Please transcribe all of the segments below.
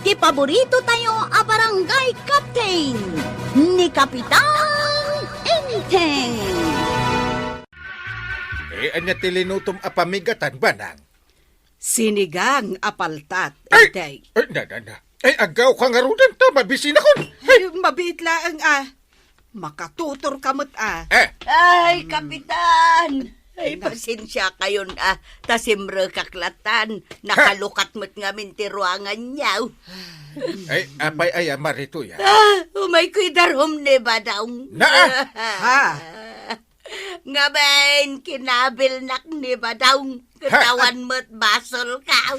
ti paborito tayo a barangay captain ni Kapitan Enteng. Anya tilinutom apamigatan ba nang? Sinigang apaltat, Ay! Enteng. Na. Agaw ka nga rudan ta, mabisin ako. Ay, mabit laang makatutor kamot Ay, Kapitan! Ay, pasensya kayon tasimre kaklatan. Nakalukat mo't nga mintiruangan niyaw. Apay ay marito ya. Umay ko'y darom ni Badong. Ha? Nga bain, kinabil nak ni Badong. Katawan mo't basol ka.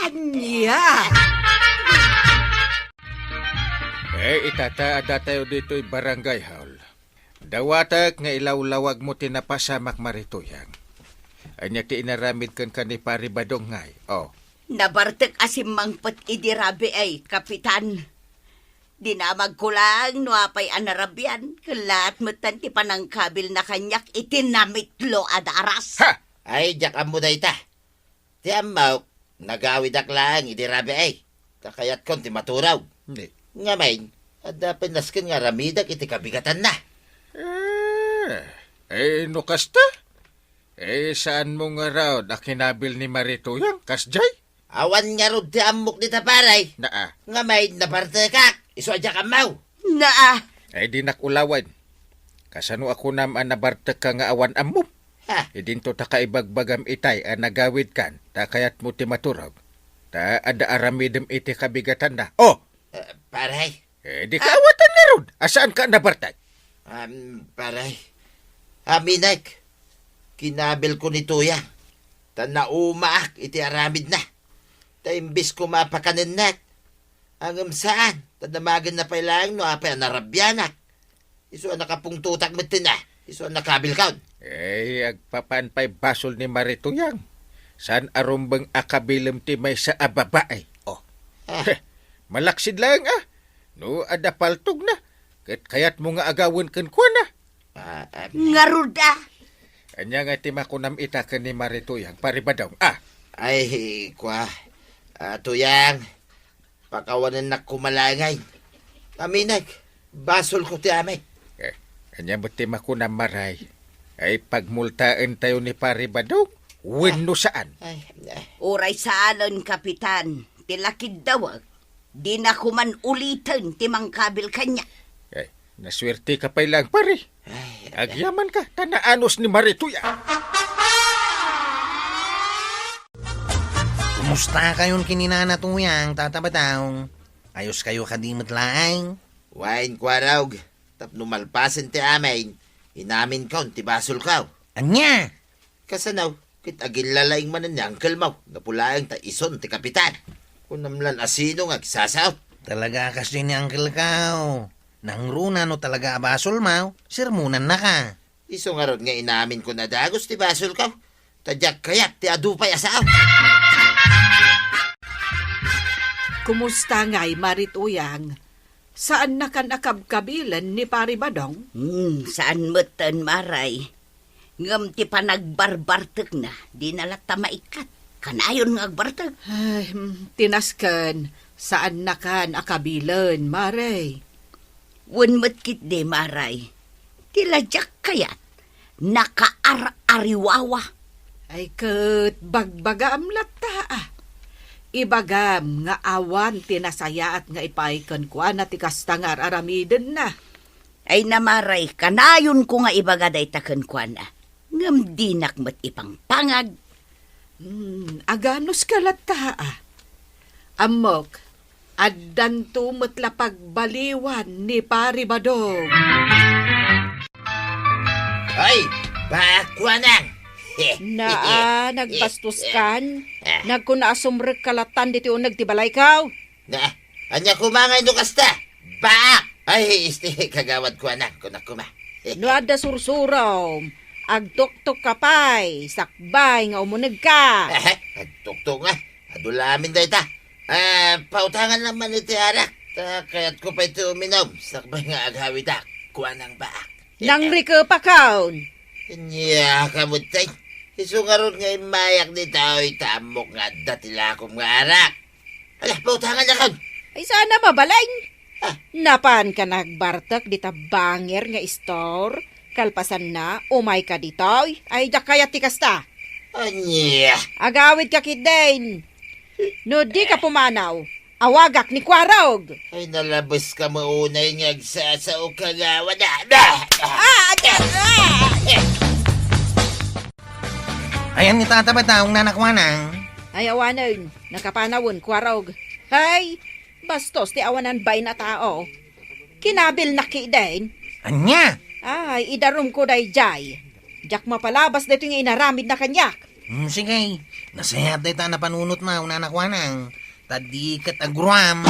Anya. Itataada tayo dito'y barangay hall. Dawatak nga ilawlawag mo tinapasamak marituyang. Anya ti inaramid kan ni Pari Badong ngay. Nabartek asimang pat idirabi ay, Kapitan. Dinamag ko lang, no apay anarabian. Kalat matan ti panangkabil na kanyak itinamitlo adaras. Ha! Ay, jakam mo na ita. Ti amaw, nagawid lang, idirabi ay. Kakayat kon ti maturaw. Hindi. Nga main, ada pinaskin nga ramidak iti kabigatan na. No kasta? Saan mo nga raw nakinabil ni Marituyang, kasjay? Awan nga rod ti amok ni taparay. Naa. Nga main, naparte ka. Iso jakam maw. Naa. Di nakulawan. Kasano ako naman nabartek ka nga awan ammo? Ha? Dinto ta kaibagbagam itay nagawid kan, ta kayat mo ti maturag. Ta ada aramidem iti kabigatan na. Paray. Di kaawatan na ron. Asaan ka nabartay? Paray. Aminak. Kinabil ko ni Tuya. Tanaumaak iti aramid na. Ta imbis ko mapakanin nak. Angam saan? Tadamagan na pailang no apay anarabyanak. Iso nakapungtutak mo na. Iso nakabil kaon. Agpapanpay basol ni Marituyang. Saan arumbang akabilem ti may sa ababae? Malaksid lang No, ada paltog na. Kaya't mo nga agawin kan kwa na. Ngaruda. Anya nga ti makunam ita ka ni Marituyang. Paribadaw. Ay, kwa. Tuyang. Pakawanan na kumalangay. Aminag. Basol ko ti amay. Anya mo ti makunam maray. Ay pagmultaan tayo ni Paribadaw. Wenno saan? Uray sa alon, Kapitan. Tilakid dawag. Di na kuman ulitin timang kabil kanya. Naswerte ka pa lang, pare. Agyaman ka, tanaanos ni Marituya. Kumusta kayon kininana tuyang, tatabataw? Ayos kayo kadimot laang? Wain kwa raw. Tapno malpasin ti amain. Inamin kaon ti basol kaw. Anya? Kasanaw. Kit agilalaing manan ni Uncle Mau. Napulaang ta ison ti kapitan. Kunamlan asino nga kisasaw. Talaga kasi ni Uncle Kao. Nangruna no talaga basol mau, sirmunan na ka. Iso nga ron nga inamin ko na dagos ti basol kaw. Tadyak kayat ti adupay asaw. Kumusta nga'y Marituyang? Saan na kan akabkabilan ni Pari Badong? Saan matan maray? Ngam ti panagbarbartek na, di nalata maikat. Kanayon nga agbartek. Ay, tinaskan, saan na kan akabilan, Maray? Wunmat de maray. Tiladyak kayat, nakaar-ariwawa. Ay kat bagbaga amlata Ibagam nga awan tinasayaat nga ipaikan kwa na tikastangar aramiden na. Ay namaray, kanayon ko nga ibagaday taken kwa na. Ngam dinak mat ipang pangag. Aganos kalata Amok, addan tumot pagbaliwan ni Pari Badong. Ay, bakwa nang. Nagbastos kan? Nagkunaasumrek kalatan dito nagtibalay kaw? Anya kumangay no kasta. Baak! Ay, kagawad ko anak ko na kuma. Nuada sursuraw. Agtok-tok kapay. Sakbay nga umunag ka. Agtok-tok nga. Adulamin da ita. Pautangan naman iti arak. Kaya't ko pa ito uminom. Sakbay nga aghawi da. Kuha ng baak. Nangri ka pa kaon. Nya kamutay. Iso nga ron nga imayak ni tao itamok nga datila akong nga arak. Alah, pautangan na kan. Ay sana mabalain. Ah. Napan ka nagbartak di ta banger nga store. Kalpasan na, umay ka dito. Ay da kaya tikasta. Anya. Agawid ka kidin. No di ka pumanaw. Awagak ni Kwarog. Ay, nalabas ka maunay nga agsasao ka nga. Wala. Ayan ni tata ba taong nanakwanang? Ay awanan, nakapanawon Kwarog. Hay, bastos ti awanan bay na tao. Kinabil na kidin. Anya? Ay, idarum ko day jay. Jak mapalabas dito yung inaramid na kanyak. Sige, nasayat day ta na panunot na nanakwanang. Tadi kat agruam.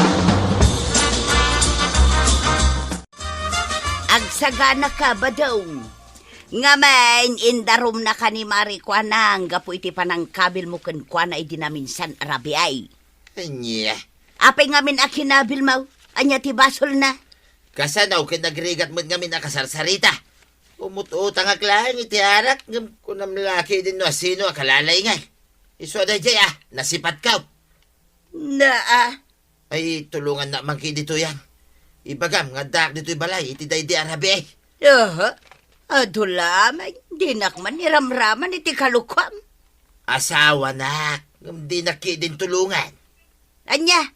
Agsagana ka ba daw? Nga man, indarom na ka ni Marikwanang, gapo iti panang kabil mo kan kwa na idinaminsan arabi ay. Anya. Apay ngamin akinabil mo, anya ti basol na. Kasanaw kinagrigat mo ngamin akasarsarita. Umututang aklang iti arak. Ngam kunam laki din no asino akalalay nga. Iso da jay nasipat ka. Ay, tulungan na mangki dito yan. Ibagam, nga dak dito'y balay, iti day di arabi ay. Adulamay, di nakman niramraman iti kalukwam. Asawa na, di naki din tulungan. Anya,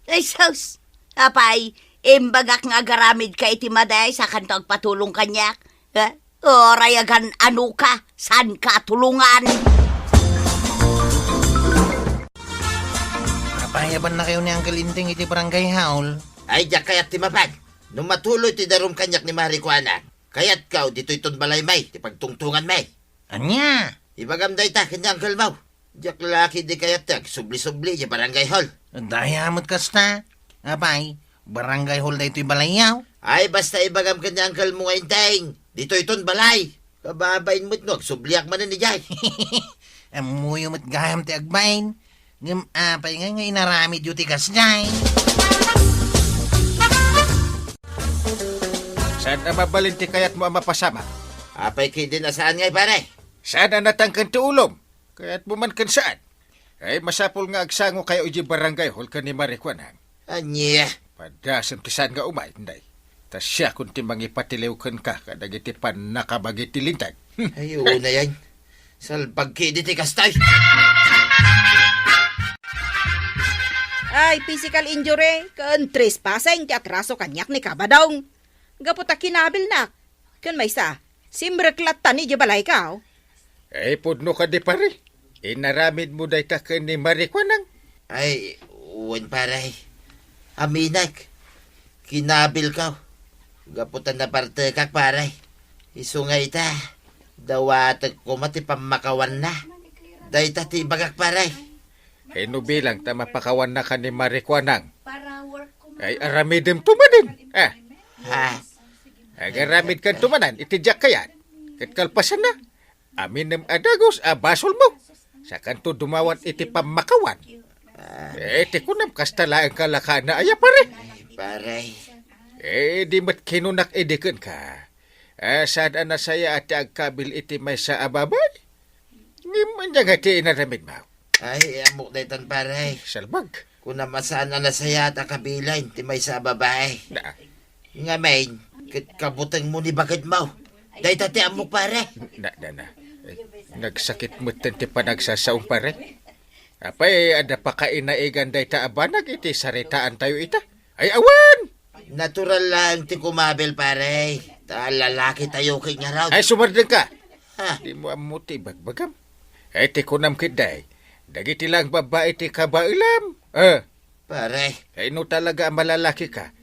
ay sus, apay, imbagak nga garamid ka iti maday sa kantong patulong kanyak. O rayagan ano ka, saan ka tulungan? Payaban na kayo ni Uncle Inting iti barangay haul. Ay, diyak kayat timapad. Nung matuloy ti darum kanyak ni Marikwana, kayat kaw dito'y ton balay may, ti pagtungtungan may. Anya? Ibagam day ta, kanyang kalmaw. Diyak laki di kayat tag, subli-subli di barangay hall. Dayamot kasta. Apay, barangay hall da ito'y balayaw. Ay, basta ibagam kanyang kalmo ngayon tayong, dito'y ton balay. Kababain mo't no, subliak man ni Jay. Amuyo mo't gayam ti agbain. Ngam apay nga inarami duty kas jay. Saan na mabalinti kaya't mo ang mapasama? Apay kay din nasaan ngay pare? Saan na natangkan ti ulom? Kaya't buman kan saan? Ay masapol nga agsango kayo uji barangay hall ka ni Marikwanang. Anya. Padasam ti saan nga umay, hindi. Tas siya kung ti mangipatiliw kan ka, kadagiti pan nakabagiti lintag. Ayun na yan. Salpag kay di ti kastay. Ay, physical injury, kan trespassing, ti atraso kanyak ni Kabadong. Gaputa kinabil na. Kan may sa, simreklat tani di balay ka. Ay pudno ka di pare. Inaramid mo day ta ka ni Marikwanang. Ay, uwan pare. Aminak. Kinabil ka. Gaputan na parte kak pare. Isungay ta. Dawatag ko mati pamakawan na. Day ta ti bagak pare. Ay no bilang ta mapakawan na ka ni Marikwanang. Ay aramidem tumanin. Ha? Agaramid kan tumanan, itidyak kayan. Katkalpasan na. Aminem adagos, basol mo. Sa kanto dumawan iti pamakawan. Iti kunam kastala ang kalakaan na aya pare. Pare. Di mat kinunak edikan ka. Saan na saya ati agkabil iti may sa ababay? Ngayon nga ti inaramid mo. Ay, amok na itan pare. Salbag. Kung namasaan na saya at kabilain, ti may sa babae. Na, Nga main, kabutang mo ni bakit mo. Day tati amok pare. na. Ay, nagsakit mo tanti pa nagsasaong pare. Apay, ada pa kainaigan day ta abanag iti saritaan tayo ita. Ay awan! Natural lang ti kumabil pare. Ta lalaki tayo kay nga raw. Ay sumardeng ka. Ha? Di mo amuti bagbagam. Ay ti kunam kiday. Dagiti lang babae ti kabailam. Pare. Ay no talaga malalaki ka.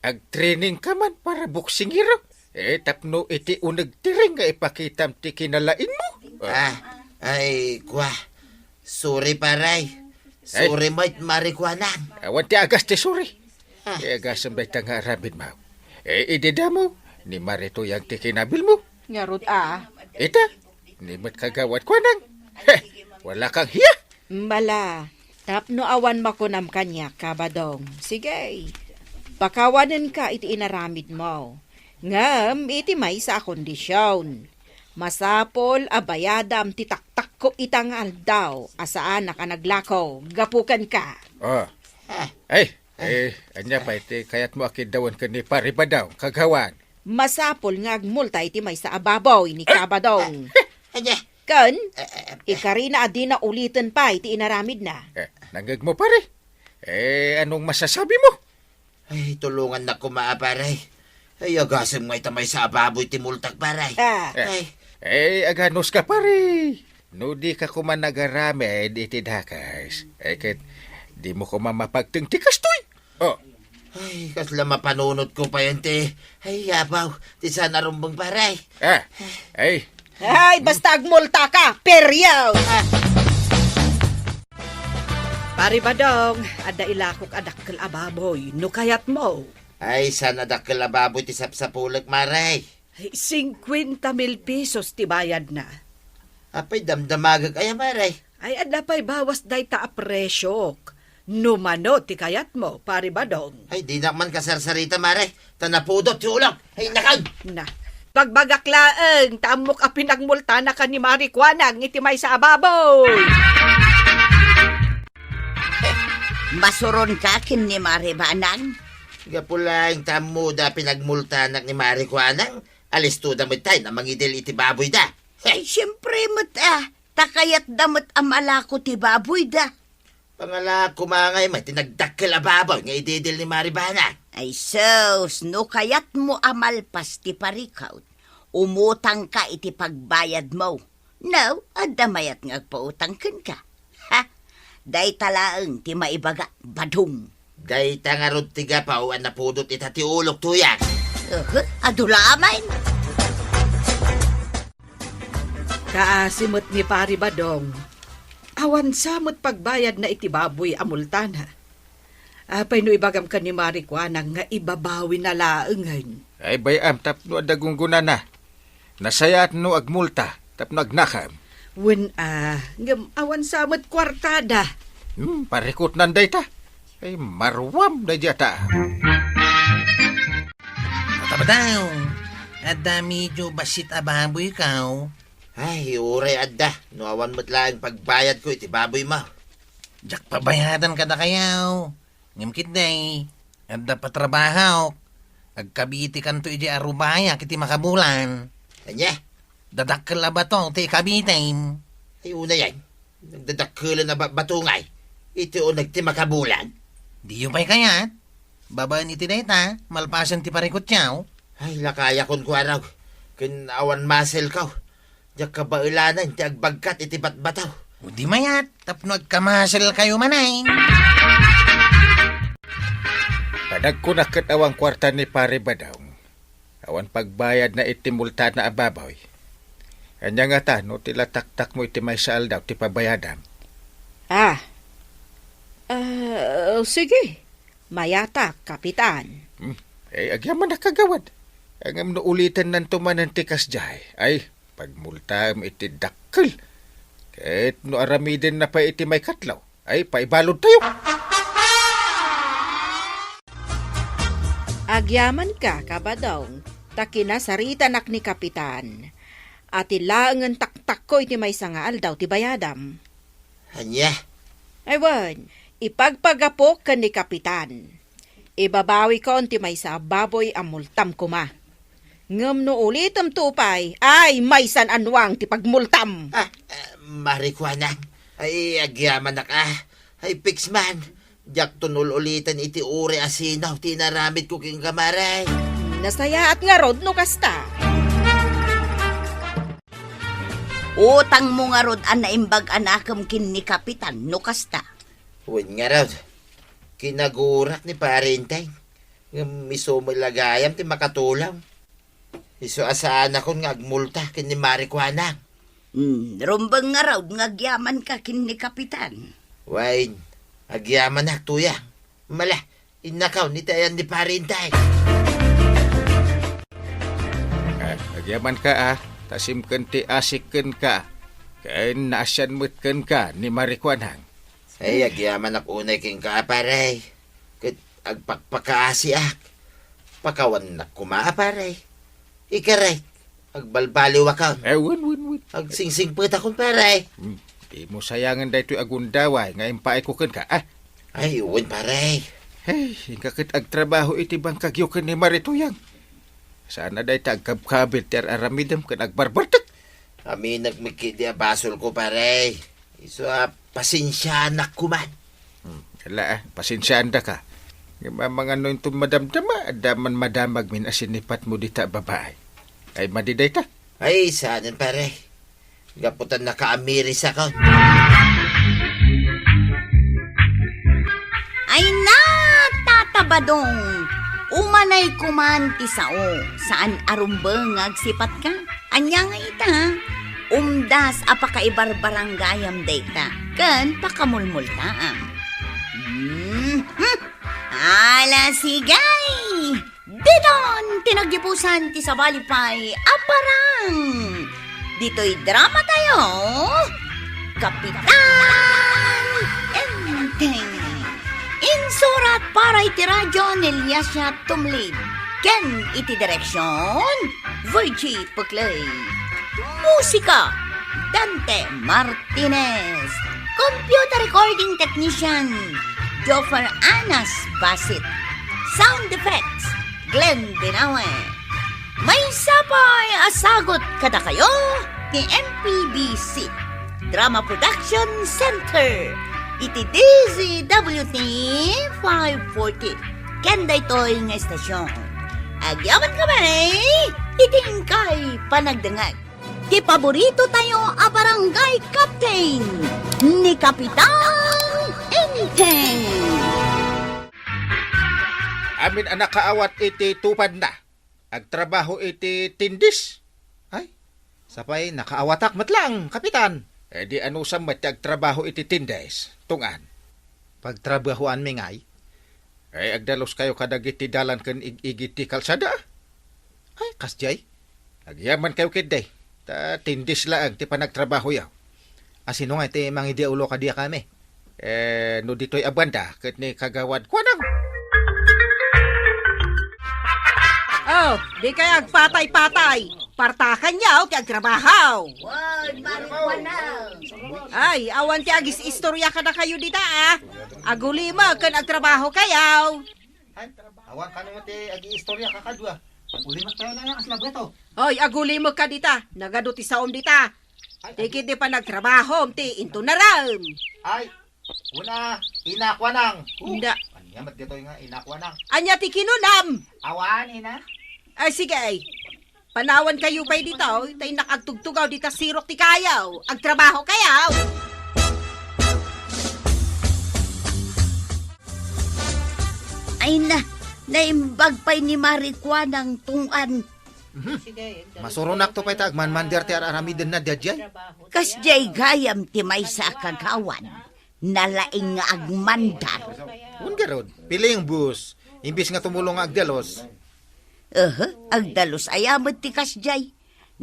Ag-training ka man para boxing hero. Tapno iti unag tiring nga ipakitam ti kinalain mo. Ay, kwa. Sorry pare. Sorry mait Marikwanang. Awan ti agas ti suri. Agasam day nga rabid mo. Idida mo. Ni Marito yang ti kinabil mo. Ngarot Ita. Ni mat kagawat ko nang. Wala kang hiya. Mbala, tapno awan makunam kanya, Kabadong. Sige, pakawanan ka iti inaramid mo. Ngam, iti may sa kondisyon. Masapol, abayadam, titaktak ko itang aldaw, asaan naka naglakaw, gapukan ka. Anya pa iti kayat mo akidawan ka ni pare Badaw, kagawan. Masapol nga agmulta iti may sa ababaw ni Kabadong. Anya? Kan, ikari na adi na ulitin pa iti inaramid na. Nangag mo pare. Anong masasabi mo? Ay, tulungan na ko maaparay. Ay, agasam nga itamay sa ababoy ti multak paray. Ay, Aganos ka pare. No di ka kuman nagaramid iti dakas. Ket di mo ko mamapagting tikas to'y. Oh, ay, kasla mapanunod ko pa yan ti. Ay, yabaw, ti sana rumbang paray. Ay, Ay, basta agmulta ka, peryaw! Pari Badong, ada ilakok adakkel ababoy, no kayat mo. Ay, sana dakkel ababoy ti sapsapulak maray. Ay, 50,000 pesos ti bayad na. Apay, damdamagag ay maray. Ay, ada pa'y bawas day ta a presyok. No mano ti kayat mo, Pari Badong. Ay, di naman kasarsarita maray. Tanapudot ti ulang. Ay, nakag! Na, pagbagaklaan, tamok a pinagmulta na ka ni Marikwanang iti may sa ababoy. Masuron ka kin ni Maribanang. Gapulang tamuda pinagmultanak ni Marikwanang. Alis to damit tayo na mangidil iti baboy da. Ay, siyempre takayat damot amalako ti baboy da. Pangala kumangay may tinagdakkel ababoy nga ididil ni Maribanang. Ay sos, no kayat mo amalpas ti parikaw. Umutang ka iti pagbayad mo. No, adamayat nga pautang ka. Ha? Day talaang ti maibaga, Badong. Day tangarod tiga pa o napudot ita ti ulok tuyak. Adulamay. Kaasimot ni Pari Badong. Awan samot pagbayad na iti baboy amultana. Apay no ibagam ka ni Marikwanang nga ibabawi na laengan. ay bayam tapno adagunggunan na. Nasayat no agmulta, tapno agnakam. Wen ngam awan samot kwartada. Parikot nanday ta. Ay marwam na jata. Tabadaw, ada medyo basit ababoy kaw. Ay, ure adda. Nuawan mo't lang pagbayad ko iti baboy mo. Jak pabayadan kada kayaw. Ngimkit day, ada patrabahaw. Agkabiti kanto iti arubaya kiti makabulan. Anya? Dadakkel ba to ti kabitin. Ay, una yan. Nagdadakkulan na batungay. Ito o nagtimakabulan. Di yung pa'y kayat. Babaan iti dayta, malpasan ti parikot yaw. Ay, lakaya kon ko araw. Kinawan masel ka. Diyak ka ba ilanan, ti agbagkat iti batbataw. O di mayat, tapno agkamasal kayo manay. Padag ko nakat awang kwarta ni pare Badaw. Awan pagbayad na iti multa na ababoy. Anya nga ta, no tila taktak mo iti may saal daw, ti pabayadam. Sige. Mayata, kapitan. Agyaman na kagawad. Ang no ulitin ng tumanan ti kasjay. Ay, pagmulta mo iti dakkel. Kahit no aramidin na pa iti may katlaw. Ay, paibalod tayo. Agyaman ka, Kabadong. Takina sarita nak ni kapitan. At ilangan taktak ko iti may sangaal daw ti bayadam. Anya? Aywan, ipagpagapok ka ni kapitan. Ibabawi ko ti may sa baboy amultam kuma. Ngam no ulitam tupay, ay may san anwang ti pagmultam. Marikwanang. Ay, agyaman na ka. Ay, fix man. Diyak tunul ulitan iti uri asinaw. Tinaramid ko king kamaray. Nasaya at nga rod no kasta. Utang mo nga rod naimbag anakam kin ni kapitan, no kasta. Huwag nga raw. Kinagurak ni parentay. Miso mo lagayam ti makatulang. Iso asaan ako nga agmulta kin ni Marikwanang. Rumbang nga raw, ngagyaman ka kin ni kapitan. Wain, agyaman na tuya. Mala, inakaw ni tayan ni parentay. Agyaman ka tasimken ti asikken ka. Kain naasyan mutken ka ni Marikwanang. Ay, agyaman ak unay king kaaparay. Kat agpakpakaasiak. Pakawan na kumaaparay. Ikaray, agbalbaliw akaw. Win. Agsingsing put akong paray. Di mo sayangan da ito'y agundaway, ngayon paikukin ka. Ay, uwan paray. Hey, hingkakit ag trabaho iti bang kagyukan ni Marituyang. Sana day tagkabkabil ti aramidam kan agbarbartak. Amin nagmikidi a basol ko paray. Iso pasensyanak ko man. Kala pasensyaan da ka. Mga ano yung madamdama, adaman madamag min asinipat mo dita babae. Ay madiday ta. Ay, sanan paray. Gaputan na kaamiris ako. Ay natatabadong. Umanay kuman ti sao. Saan arumbeng agsipat ka? Anya nga ita. Umdas apakaibarbarangayam data. Kan pakamulmultaam. Ala sigay! Didon! Tinagyipusan ti sabalipay aparang! Dito'y drama tayo! Kapitan Enteng! Insurat para iti radyo ni Lyasya Tumlid. Ken iti direksyon Virgie Puclay. Musika Dante Martinez. Computer recording technician Joffer Anas Basit. Sound effects Glenn Binawe. May sapay asagot kada kayo ni MPBC Drama Production Center. Iti DZWT 540. Kenda ito'y nga estasyon. Agyaman kami, itingkay panagdangag. Di paborito tayo a barangay captain ni Kapitan Enteng. Amin anak kaawat iti tupad na. Agtrabaho iti tindis. Ay, sapay nakaawatak matlang, kapitan. Di ano sa agtrabaho iti tindes. Tungan. Pagtrabahoan mi ngay. Ay agdalos kayo kadag iti dalan ken igiti kalsada. Ay, kasjay. Agyaman kayo kiday. Ta tindis laang ti panagtrabaho yaw. Asino nga iti mangidi ulo ka diya kami. No dito'y abanda ket ni kagawad kwanang. Oh, di kaya agpatay-patay. Partakan yaw, ti agtrabahaw. Wag, marikwanang. Ay, awan ti agis istorya ka na kayo dita ah. Agulima kan agtrabaho kayaw. Ay, awan ka naman ti agi-istorya kakadwa. Ulimat tayo na yung aslab ito. Oy, agulima ka dita. Nagado ti saom dita. Tikit di pa nagtrabaho, ti into na ram. Ay, una, inakwa nang. Hindi. Yamat dito nga, inakwa nang. Anya ti kinunam. Awan, ina. Ay, sige ay. Panawan kayo pa'y dito, tay nakagtugtugaw dita sirok ti kayaw. Agtrabaho kayaw. Ay naimbag pa'y ni Marikwanang tungan. Masurunak to pa'y tagman-mander ti aramiden na dadjay. Kasjay gayam ti may sa kagawan. Nalaing nga agmandar. Ungarod, pili yung bus. Imbis nga tumulong nga agdalos. Agdalos ayamot ti kasjay.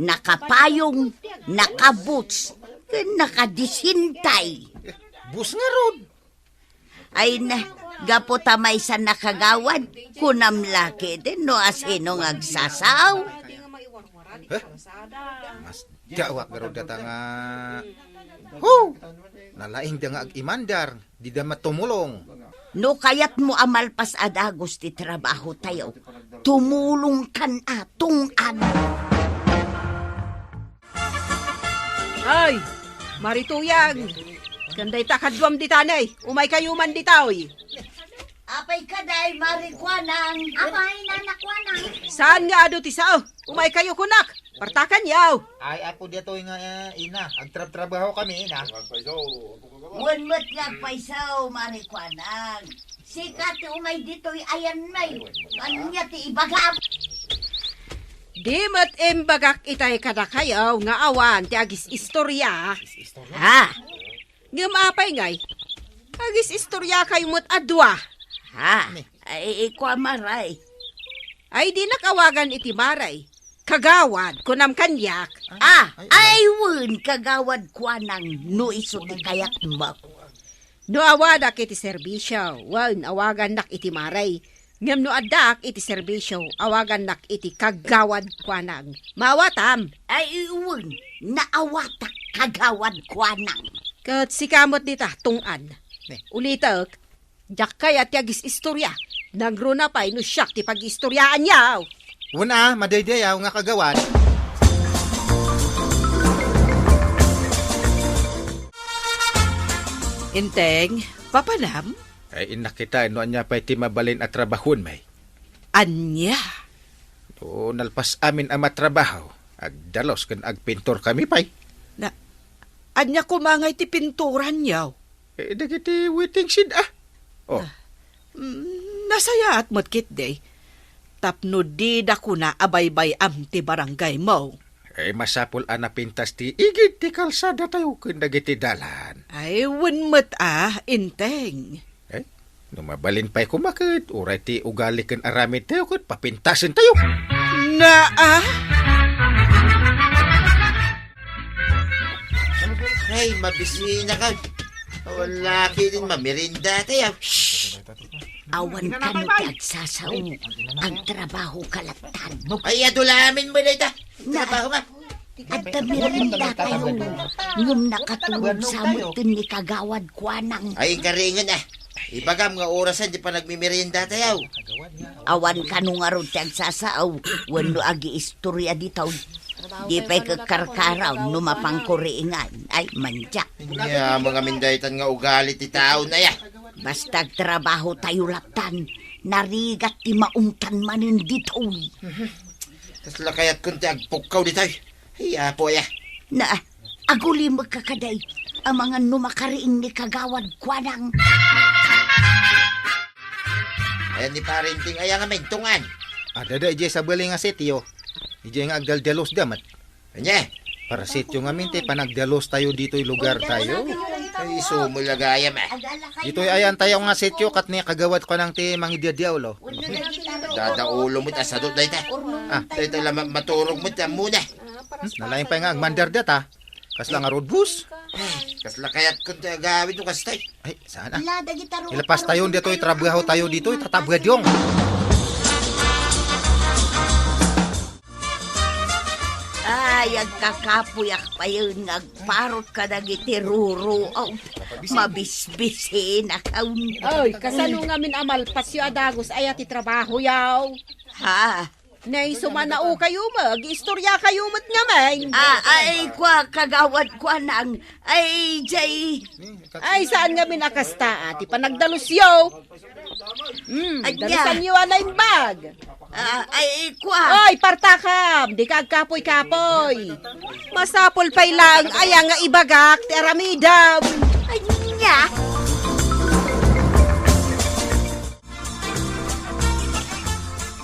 Nakapayong, nakaboots, nakadisintay. Bus nga rod. Ay gapo tamay sa nakagawad, kunam laki din no asino ng agsasaw. Mas jawak nga rod data nga. Ho! Nalaing da nga ag-imandar. Di da matumulong. No kayat mo amalpas adagos ti trabaho tayo, tumulong kan tungan. Ay, Marituyang. Kanday takadwam ditanay. Umay kayo man ditaoy. Apay kaday, Marikwanang. Apay, nanakwanang. Saan nga ado ti sao? Umay kayo kunak. Partakan yaw. Ay, ako dito nga ina. Agtrab-trabaho kami, ina. Wanmat lang paisaw, Marikwanang. Sikat umay dito'y ayan may. Kanya ti ibagam. Di mat embagak itay kada kayaw nga awan ti agis istorya. Ha? Ngumapay ngay. Agis istorya kayo mo't adwa. Ha? Ay, maray. Ay di nakawagan iti maray. Kagawad kunam kanyak. Ay, wun, kagawad kwa nang no iso ti kayak mo. No awadak iti serbisyo. Wan awagan nak iti maray. Ngem no adak iti serbisyo. Awagan nak iti kagawad kwa nang. Mawatam. Ay, wun, naawatak kagawad kwa nang. Kat sikamot dita tungan. Ulitak. Jak kaya ti agis istorya. Nagruna pa no siyak ti pag-istoryaan yaw. Una, madaydayaw nga kagawad. Inteng, papanam, Ay inakita no anya pa iti mabalin at trabahon may. anya. O nalpas amin ang matrabaho. Agdalos kan agpintor kami pay. Anya kumangay ti pinturan yaw. Dagiti waiting shed Oh, Nasaya at matkit day. Tapno di dako na abaybay am ti barangay mo. masapol ana pintas ti igid ti kalsada tayo kun dagiti dalan. Ay, wenmet Inteng. Numabalin pa'y kumakit, uray ti ugali kan aramid tayo kun papintasin tayo. Na Ay, mabisina ka. Wala din mamirinda tayo. Awan ka no tagsasaw. Ang trabaho kalaptan. Ay, adulamin mo na ita. Trabaho ma. At tamirinda kayo. Ngum nakatulog sa mutin ni kagawad kwanang. Ay, karingan Ibagam nga orasan di pa nagmimirinda tayo. Awan ka no nga ron tagsasaw. Wano agi istorya ditaw. Di pa'y kakarkaraw numapang kuriingan. Ay, manjak. Ya, mga mindaytan nga ugali ti tao na ya. Basta trabaho tayo laptan. Narigat ti maungtan manin dito. Tas lakayat kunti agpukaw di tayo. Ay, apo ya. Na, aguli magkakaday. Ang mga numakariing ni kagawad kwanang. Ayan ni parenting ayang nga mentungan. Dada ije sa bali nga sityo. Ije nga agdaldalos damat. Anya? Para sityo nga minti panagdalos tayo dito'y lugar tayo. Ay, sumulagayam Dito'y ayan tayo nga sityo kat ni kagawad ko ng ti mangidyadyaw lo. Dadaulo mo ta sadot na ita. Tayo tayo lang maturog mo ta muna. Nalaing pa nga agmandar data. Kasla nga road bus. Kas lakayat kunti agawin to kas tayo. Ay, saan Ilapas tayo dito'y trabaho tayo dito'y tatabgadyong. Ay, agkakapuyak pa yun. Agparot ka na gitiruro. Oh, mabisbisin akaw. Oy, kasano nga min amal pasyo adagos ay ti trabaho yaw. Ha? Nay sumanao kayo mag-istorya kayo mat nga man. Ay, kagawad kwa nang. Ay, jay. Ay saan nga minakasta ti panagdalos yaw. Dalusan niyo na yung bag. Ay, kwa. Oy, partakam, di ka kapoy-kapoy. Masapol pa'y lang, aya nga ibagak, ti aramidam. Ay, niya.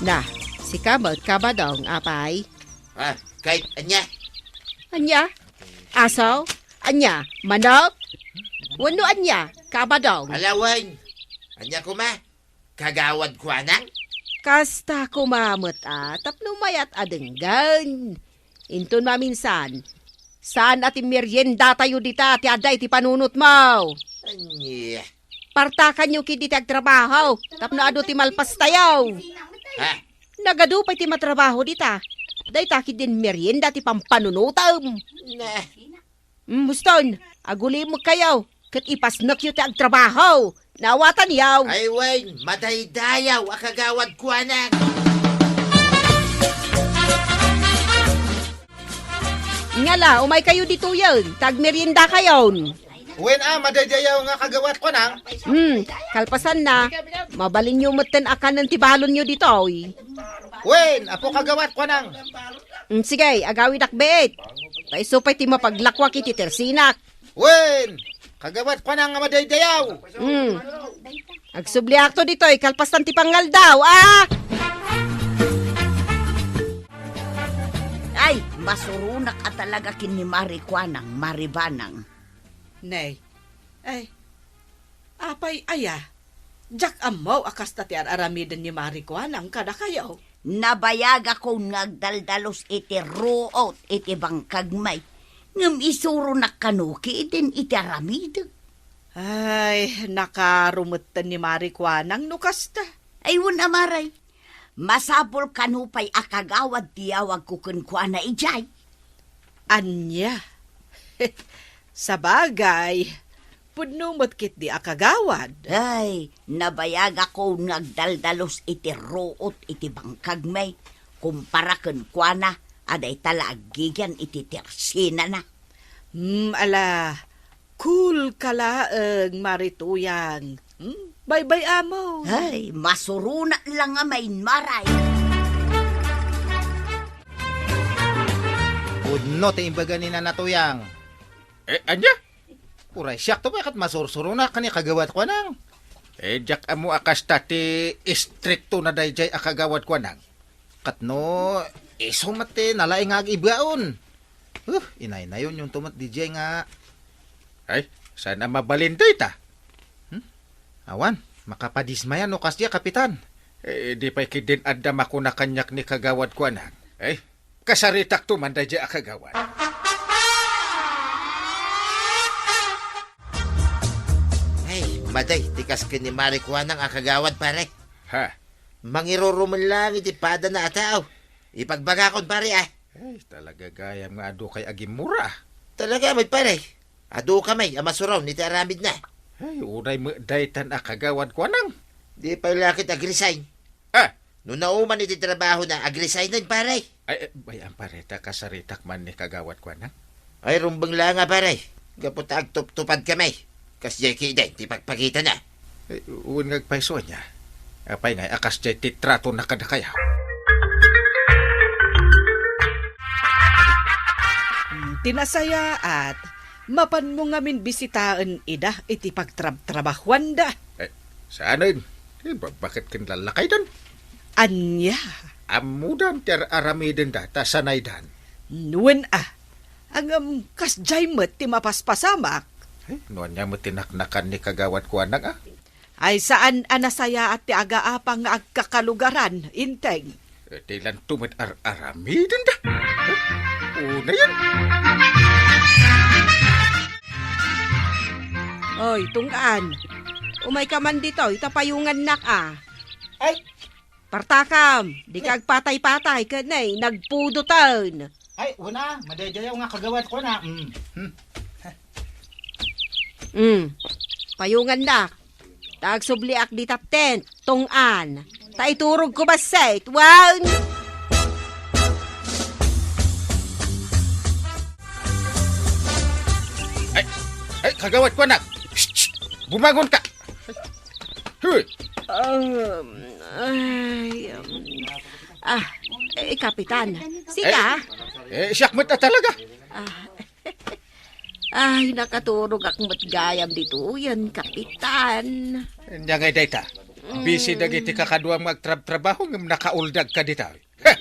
Na, si Kamot, kabadong, apay. Kahit anya. Anya? Asaw? Anya? Manok? Wano anya? Kabadong? Alawan. Anya ko ma. Kagawad ko anak. Kasta kumamot tapno mayat adenggan. Inton maminsan, saan ati merienda tayo dita, ti aday ti panunot mo. Anya. Partakan nyo kiti agtrabaho, tapno ado ti malpas tayo. Ha? Nagado pa ti matrabaho dita. Day takid din merienda ti pampanunutam. Na. Muston, aguli mo kayo, kat ipasnak yu ti agtrabaho. Nawatan yaw. Ay, Wayne, madaydayaw, akagawad ko anak. Ngala, umay kayo dito yun. Tagmerienda kayon. Wen madaydayaw nga kagawad ko nang. Kalpasan na. Mabalin nyo maten akan ng tibalon nyo dito. Wen, apo kagawad ko nang. Sige, agawin akbet. Taiso pa'y ti mapaglakwak iti tersinak. Wen, kagawad ko nang nga madaydayaw. Agsubli akto dito, kalpasan ti pangal daw, Ay, masurunak at talaga kini Marikwanang, Maribanang. Nay, ay, apay aya. Jak amaw akas tatiar aramidan ni Marikwanang kada kayo. Nabayag ako ngagdaldalos iti ruot iti bangkagmay. Ngam isuro na kanuki itin iti aramid. Ay, nakarumutan ni Marikwanang nukasta. Ay, amaray. Masapol kanupay akagawad tiyawag kukunkwa na ijay. Anya. Sa bagay, Puno mo't kit di akagawad. Ay, nabayag ako nagdaldalos iti ruot iti bangkag may. Kumpara ken kuana, aday talagigyan iti tersina na. Ala, cool kalaeng marituyan. Bye-bye amo. Ay, masuruna lang nga may maray. Udno ti imbaga ni Nanatuyang. Anya? Uray, siyak to bakit masursuro na kani kagawad ko nang. Jak amo akas tati istrikto na dayjay akagawad ko nang. Katno, iso mati nalaing ag ibaon. Inay na yun yung tumat DJ nga. Ay, sana mabalinday ta. Awan, makapadismayan o kasya, kapitan. Di pa'y kidin adda makuna kanyak ni kagawad ko nang. Ay, kasaritak to man dayjay akagawad. Ay, maday, tikas ka ni Marikuan ang akagawad, pare. Ha? Mangiruruman lang iti pada na atao. Ipagbagakon, pare, ah. Ay, talaga gayam nga ado kay agimura. Talaga, may pare. Ado kamay, amasuraw, niti aramid na. Ay, unay mo daytan akagawad ko nang. Di pa lakit agresign. Ah, Nung nauman iti trabaho na, agresign na, pare. ay, bayan pareta kasaritak man ni kagawad ko nang. Ay, rumbang lang nga, pare. Gapot agtup-tupad kamay. Kas Jackie din, ti pagpakita na. Ay, uwan ngagpaiso niya. Apay nga, akas jay titrato na kada kaya. Tinasaya at mapan mo ngamin bisitaan ida iti pagtrabahwan da. Saan yun? Bakit kinlalakay dan? Anya, Amudan ter aramidin da, ta sanay dan. nuwan ang kasjay mo't ti mapaspasamak. Ay, noon niya mo tinaknakan ni kagawad ko nang Ay saan anasaya at ti agaapang nga agkakalugaran, inteng. Tilan tumit aramidin da. Una yan. Oy, tungkaan. Umay ka man dito, itapayungan nak Ay! Partakam, di kag patay-patay ka na'y, nagpudutan. Ay, una, madaydayaw nga kagawad ko na. Payungan nak. Tagsubliak di taptent, tungan. Taiturog ko ba set? One! Ay, kagawad ko nang. Bumangon ka. Huy! Kapitan. Sika? Siyak mo ta talaga. Ay, nakaturog akong matgayam dito. Yan, kapitan. Nya ngay dayta. Busy dagiti kakaduang magtrabaho ngem nakauldag ka dita. Ha!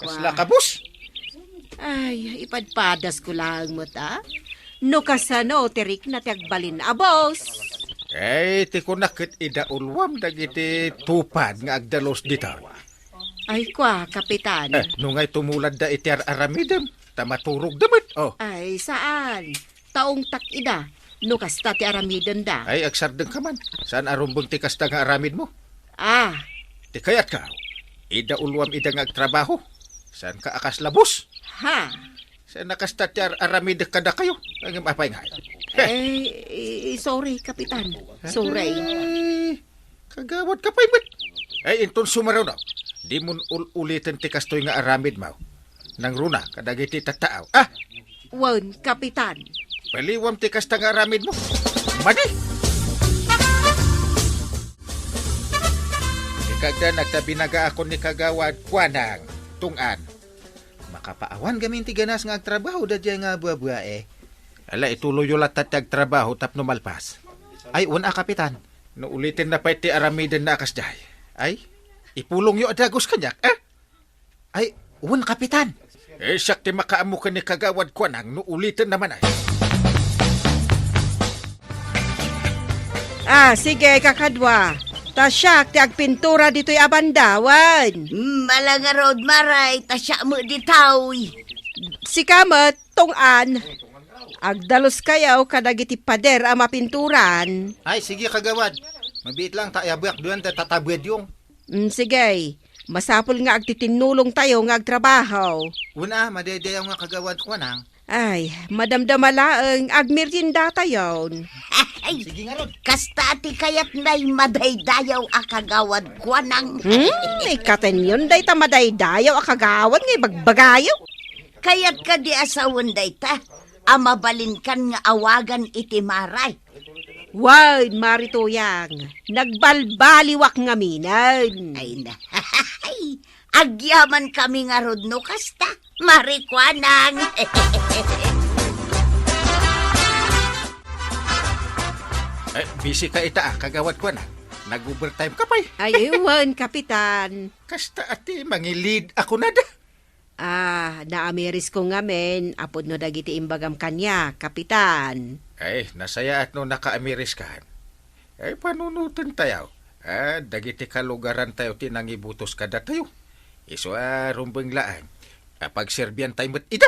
Kasla ka bus. Ay, ipadpadas ko lang mo ta. No kasano, tirik na tiagbalin abos. Ay, ti kunakit ida ulwam dagiti tupad nga agdalos dita. Ay, kwa, kapitan. Nungay tumulad da iti aramidem, tamaturog damit. Oh. Ay, saan? Taong tak-ida. No kasta ti aramiden da. Ay, agsardeng ka man. Saan arumbong ti kasta nga aramid mo? Ti kayat ka. Ida ulwam ida nga agtrabaho. Saan ka akas labos? Ha? Saan nakasta ti aramid kada kayo? Ang apay nga. Sorry, kapitan. Sorry. Ay, kagawad ka pa'y met. Ay, inton sumaraw na. Di mo ulitin ti kastoy nga aramid mo. Nang runa, kadagiti tataaw. Wan, kapitan. Paliwam ti kasta nga aramid mo. Madi! Ikagda nagtabinaga ako ni kagawad kwanang tungan. Makapaawan gamin ti ganas nga agtrabaho da dyan nga buwa-buwa Ala, ituloy yung latat trabaho tapno malpas. Ay, una, kapitan. No ulitin na pa iti aramidin na akas dahi. Ay, ipulong yung adagos kanyak, Ay, una, kapitan. Siyak ti makaamu ka ni kagawad kwanang no ulitin naman ay. Sige, kakadwa. Tasyak, ti agpintura dito'y abandawan. Malanga road maray, tasya mo ditaw. Si kamat, tungan. Agdalos kayaw kadagiti pader ang mapinturan. Ay, sige, kagawad. Mabiit lang tayabuyak doon tatabwed yung. Sige, masapol nga agtitinulong tayo nga agtrabaho. Una, madaydayaw nga kagawad ko nang. Ay, madamdamala ang agmerienda tayon. Ay, kasta ti kayat na'y madaydayaw akagawad kwa nang. Ikaten yun day tamadaydayaw akagawan ngay bagbagayaw. Kayat ka di asawan day ta, amabalin kan nga awagan iti maray. Wad, marituyang, nagbalbaliwak nga minan. Ay na, agyaman kami nga rodno kasta, marikwanang. Busy ka ita, kagawad ko na. Nag-overtime ka pa'y. Ay, ewan, kapitan. Kasta ati, mangilid ako na da. Naamiris ko nga men, apod no dagiti imbagam kanya, kapitan. Ay, nasaya at no naka-amiris ka. Ay, panunutan tayo. Dagiti kalugaran tayo tinangibutos kada tayo. Iso rumbeng laan. Pagserbian tayo mo't ida.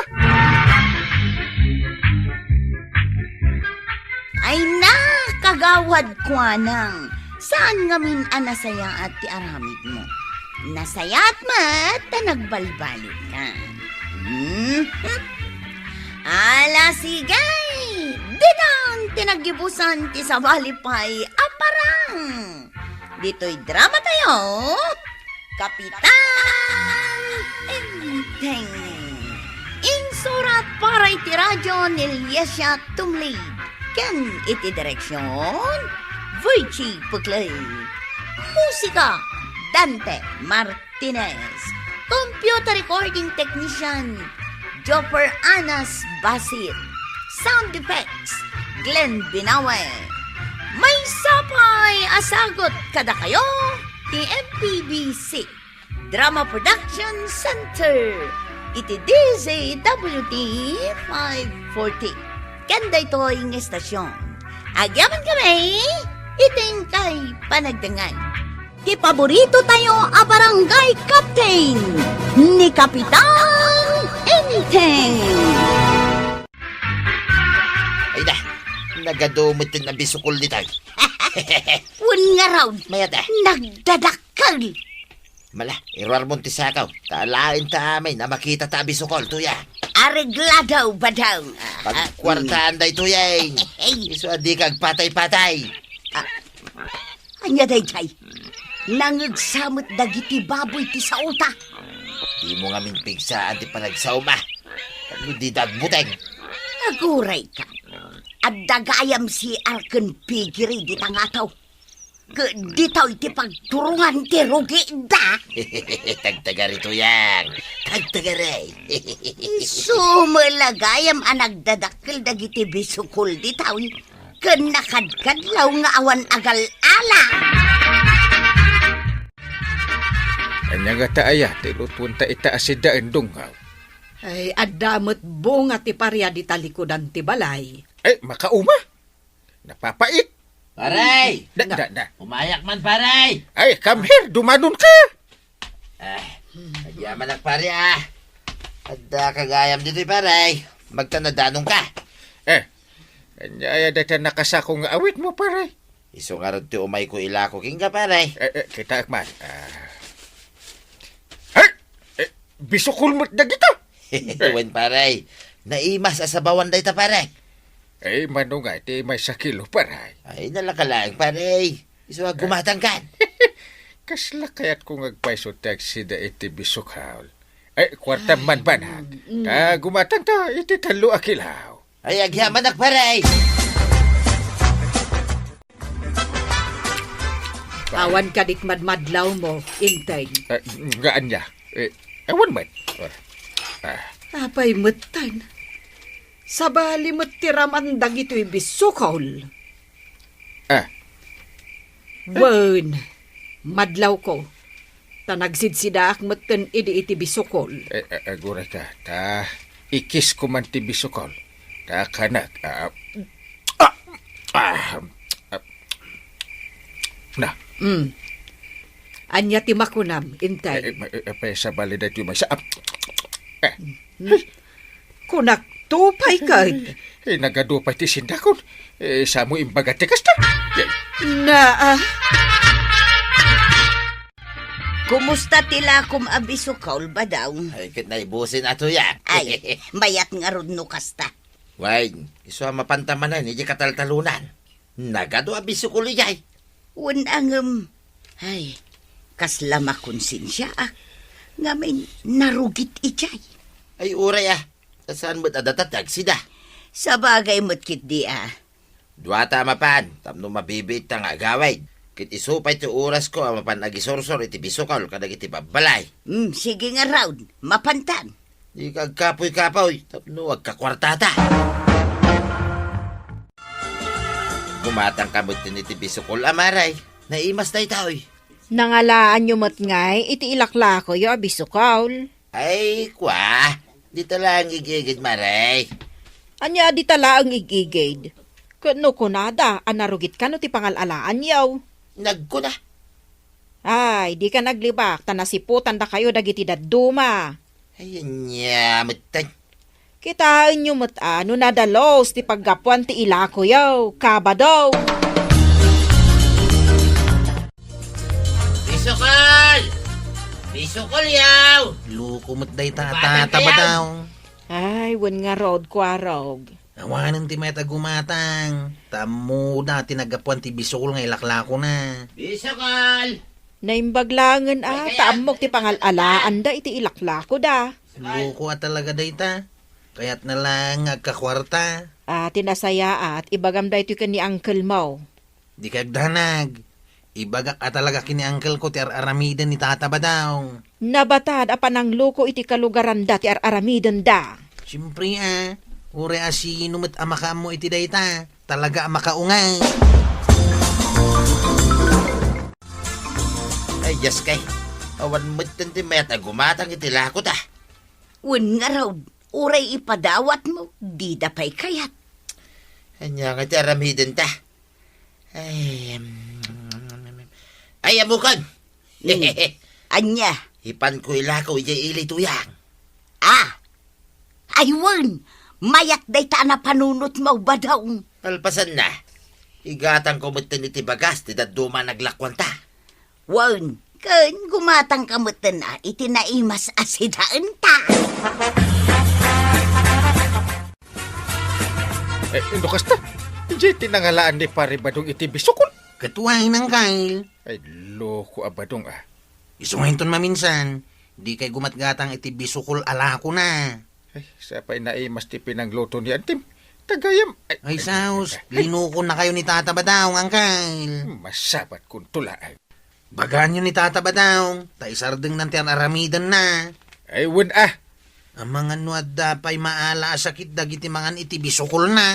Ay na, kagawad kwa nang. Saan nga min anasaya at ti aramid mo? Nasayat mat, ta nagbalbalik ka. Ala sigay, dinang tinagibusan ti sabalipay aparang. Dito'y drama tayo, Kapitan Enteng. Insurat para iti radyo ni Yesya Tumlid. Ken iti direksyon, Virgie Puglay. Musika, Dante Martinez. Computer recording technician, Jopper Anas Basit. Sound effects, Glenn Binawe. May sapay asagot kada kayo, TMPBC Drama Production Center. Iti DZWT 540. Kanda ito yung estasyon. Agyaman kami, iting kay panagdangan. Di paborito tayo a barangay captain ni Kapitan Enteng. Ay na, nagadumot din na bisukol ni tayo. Un nga raw, Mayata. nagdadakal. Mala, irwar mo ti sakaw. Talain ta amin na makita ta bisukol, tuya. Aregladaw ba daw? Pagkwartaan day tuyay. Hey, Iso adi kag patay-patay. anya day. Nangagsamot dagiti baboy ti sa uta. Di mo nga minpigsaan ti panagsauma. Ano di dagbuteng. Aguray ka. At dagayam si Arken Pigiri di tangataw. Ditaw iti pagturungan ti rugi da. Tagtagari tuyang. Tagtagari. Sumalagayam ang nagdadakil dagiti bisukol ditaw. Ken nakadkadlaw nga awan agal-ala. Anya nga taaya, tilutun ta ita asida endungaw. Ay, adamot bunga ti parya di talikodan ti balay. Ay, makauma. Napapait. Paray! Da. Umayak man, paray! Ay, come here, dumanon ka. Nagyaman ang pare Adda kagayam dito paray. Magtanadanong ka. Anya ay data nakasako nga awit mo, paray. Iso nga rin ti umay ko ilako king ka paray. Kita akman. Bisukul mo't na dito. Tuwan paray. Naimas asabawan day ta paray. Ay, manungay, ti may sakilo, paray. Ay, nalakalaang paray. Iso gumatang kan. Kasla kaya't kung agpaiso taxi da iti bisukhaw. Ay, kwarta man banag. Gumatang ta, iti talo akilaw. Ay, agyaman ak paray. Awan ka dik madmadlaw mo, Inteng. Gaan niya. Ewan man. Apay mutan. Sabali mo't tiraman dagito'y bisukol. Wen, madlaw ko. Tanagsidsidaak mo't iti bisukol. Agura ka. Ikis ko man ti bisukol. Kanak. Na. Anya ti makunam, Inteng. Sa bali na ito yung masa. Kunak tupay ka. Nagadupay ti sindakon. Sa mo imbagati kasta. Kumusta tila kum abisukaul ba daw? Ay, kit na ibusin ato yan. Ay, mayat nga rod no kasta. Wain, iso mapantamanan, hindi kataltalunan. Nagado abiso ko ligay. Unangam, ay, kaslama konsensya nga may narugit ijay. Ay, uray saan mo't adatatag sida? Sa bagay mo't kit di Duwata mapan, tapno mabibit nga gaway. Kit isupay ti oras ko, mapan agisorsor iti bisukal, kadag iti babalay. Sige nga raud, mapantan. Di kagkapoy-kapoy, tapno agkakwartata. Gumatang kamot din iti bisukol, amaray. Naimas na itaoy. Nangalaan nyo mat ngay, iti ilakla ko yo abisukaul. Ay, kwa. Di talang igigid, maray. Anya di tala ang igigid. Kano kunada, anarugit ka no ti pangalalaan yaw. Nagko na. Ay, di ka naglibak, tanasiputan da kayo dagiti dadduma. Ay, nyamatan. Kitaan nyo mat ano nadalos ti paggapuan ti ilako yaw, kabadaw. Bisukol! Bisukol yaw! Luko mo't day tataba daw. Ay, wan nga rod kwarog. Awanan ti meta gumatang. Tamo na tinagapuan ti bisukol nga ilaklako na. Bisukol! Naimbaglangan taamok ti pangalalaan da iti ilaklako da. Luko talaga day ta. Kaya't na lang agkakwarta. Tinasaya at ibagam da ito ka ni Uncle Mo. Di kagdanag. Ibagak talaga kini uncle ko ti aramidan ni tataba daw. Nabatad apanang loko iti kalugaran da ti aramidan da. Siyempre ure sino mo't amaka mo iti dayta. Talaga amakaungay. Ay, Diyos kay. Awan mo't tanti meta gumatang iti lakot Un nga raud, uray ipadawat mo, di dapay kayat. Anya nga ti aramiden ta. Ay, amukan! Anya, Hipan ko ilakaw, ijay ili tuyang. aywan, mayat day ta na panunot mo ba daw? Palpasan na. Igatang ko mo't iti bagas, ti daduma naglakwan ta. Wan, kan gumatang kamutan na, itinaimas asidaan ta. Ino kasta? Hindi tinangalaan ni pare badong iti bisukol. Katuwain ng kail. Ay, loko abadong Isungahin ton maminsan. Di kay gumatgatang iti bisukol alako na. Ay, sapay na mas ti pinangluto ni Antim. Tagayam. Ay saus, linuko na kayo ni Tata Badaw, angkal. Masabat kung tulaan. Bagaan nyo ni Tata Badaw. Taisardeng ng tiyan aramidan na. Ay, wun Ang mga nuad dapay maala sakit dagiti mangan iti bisukol na.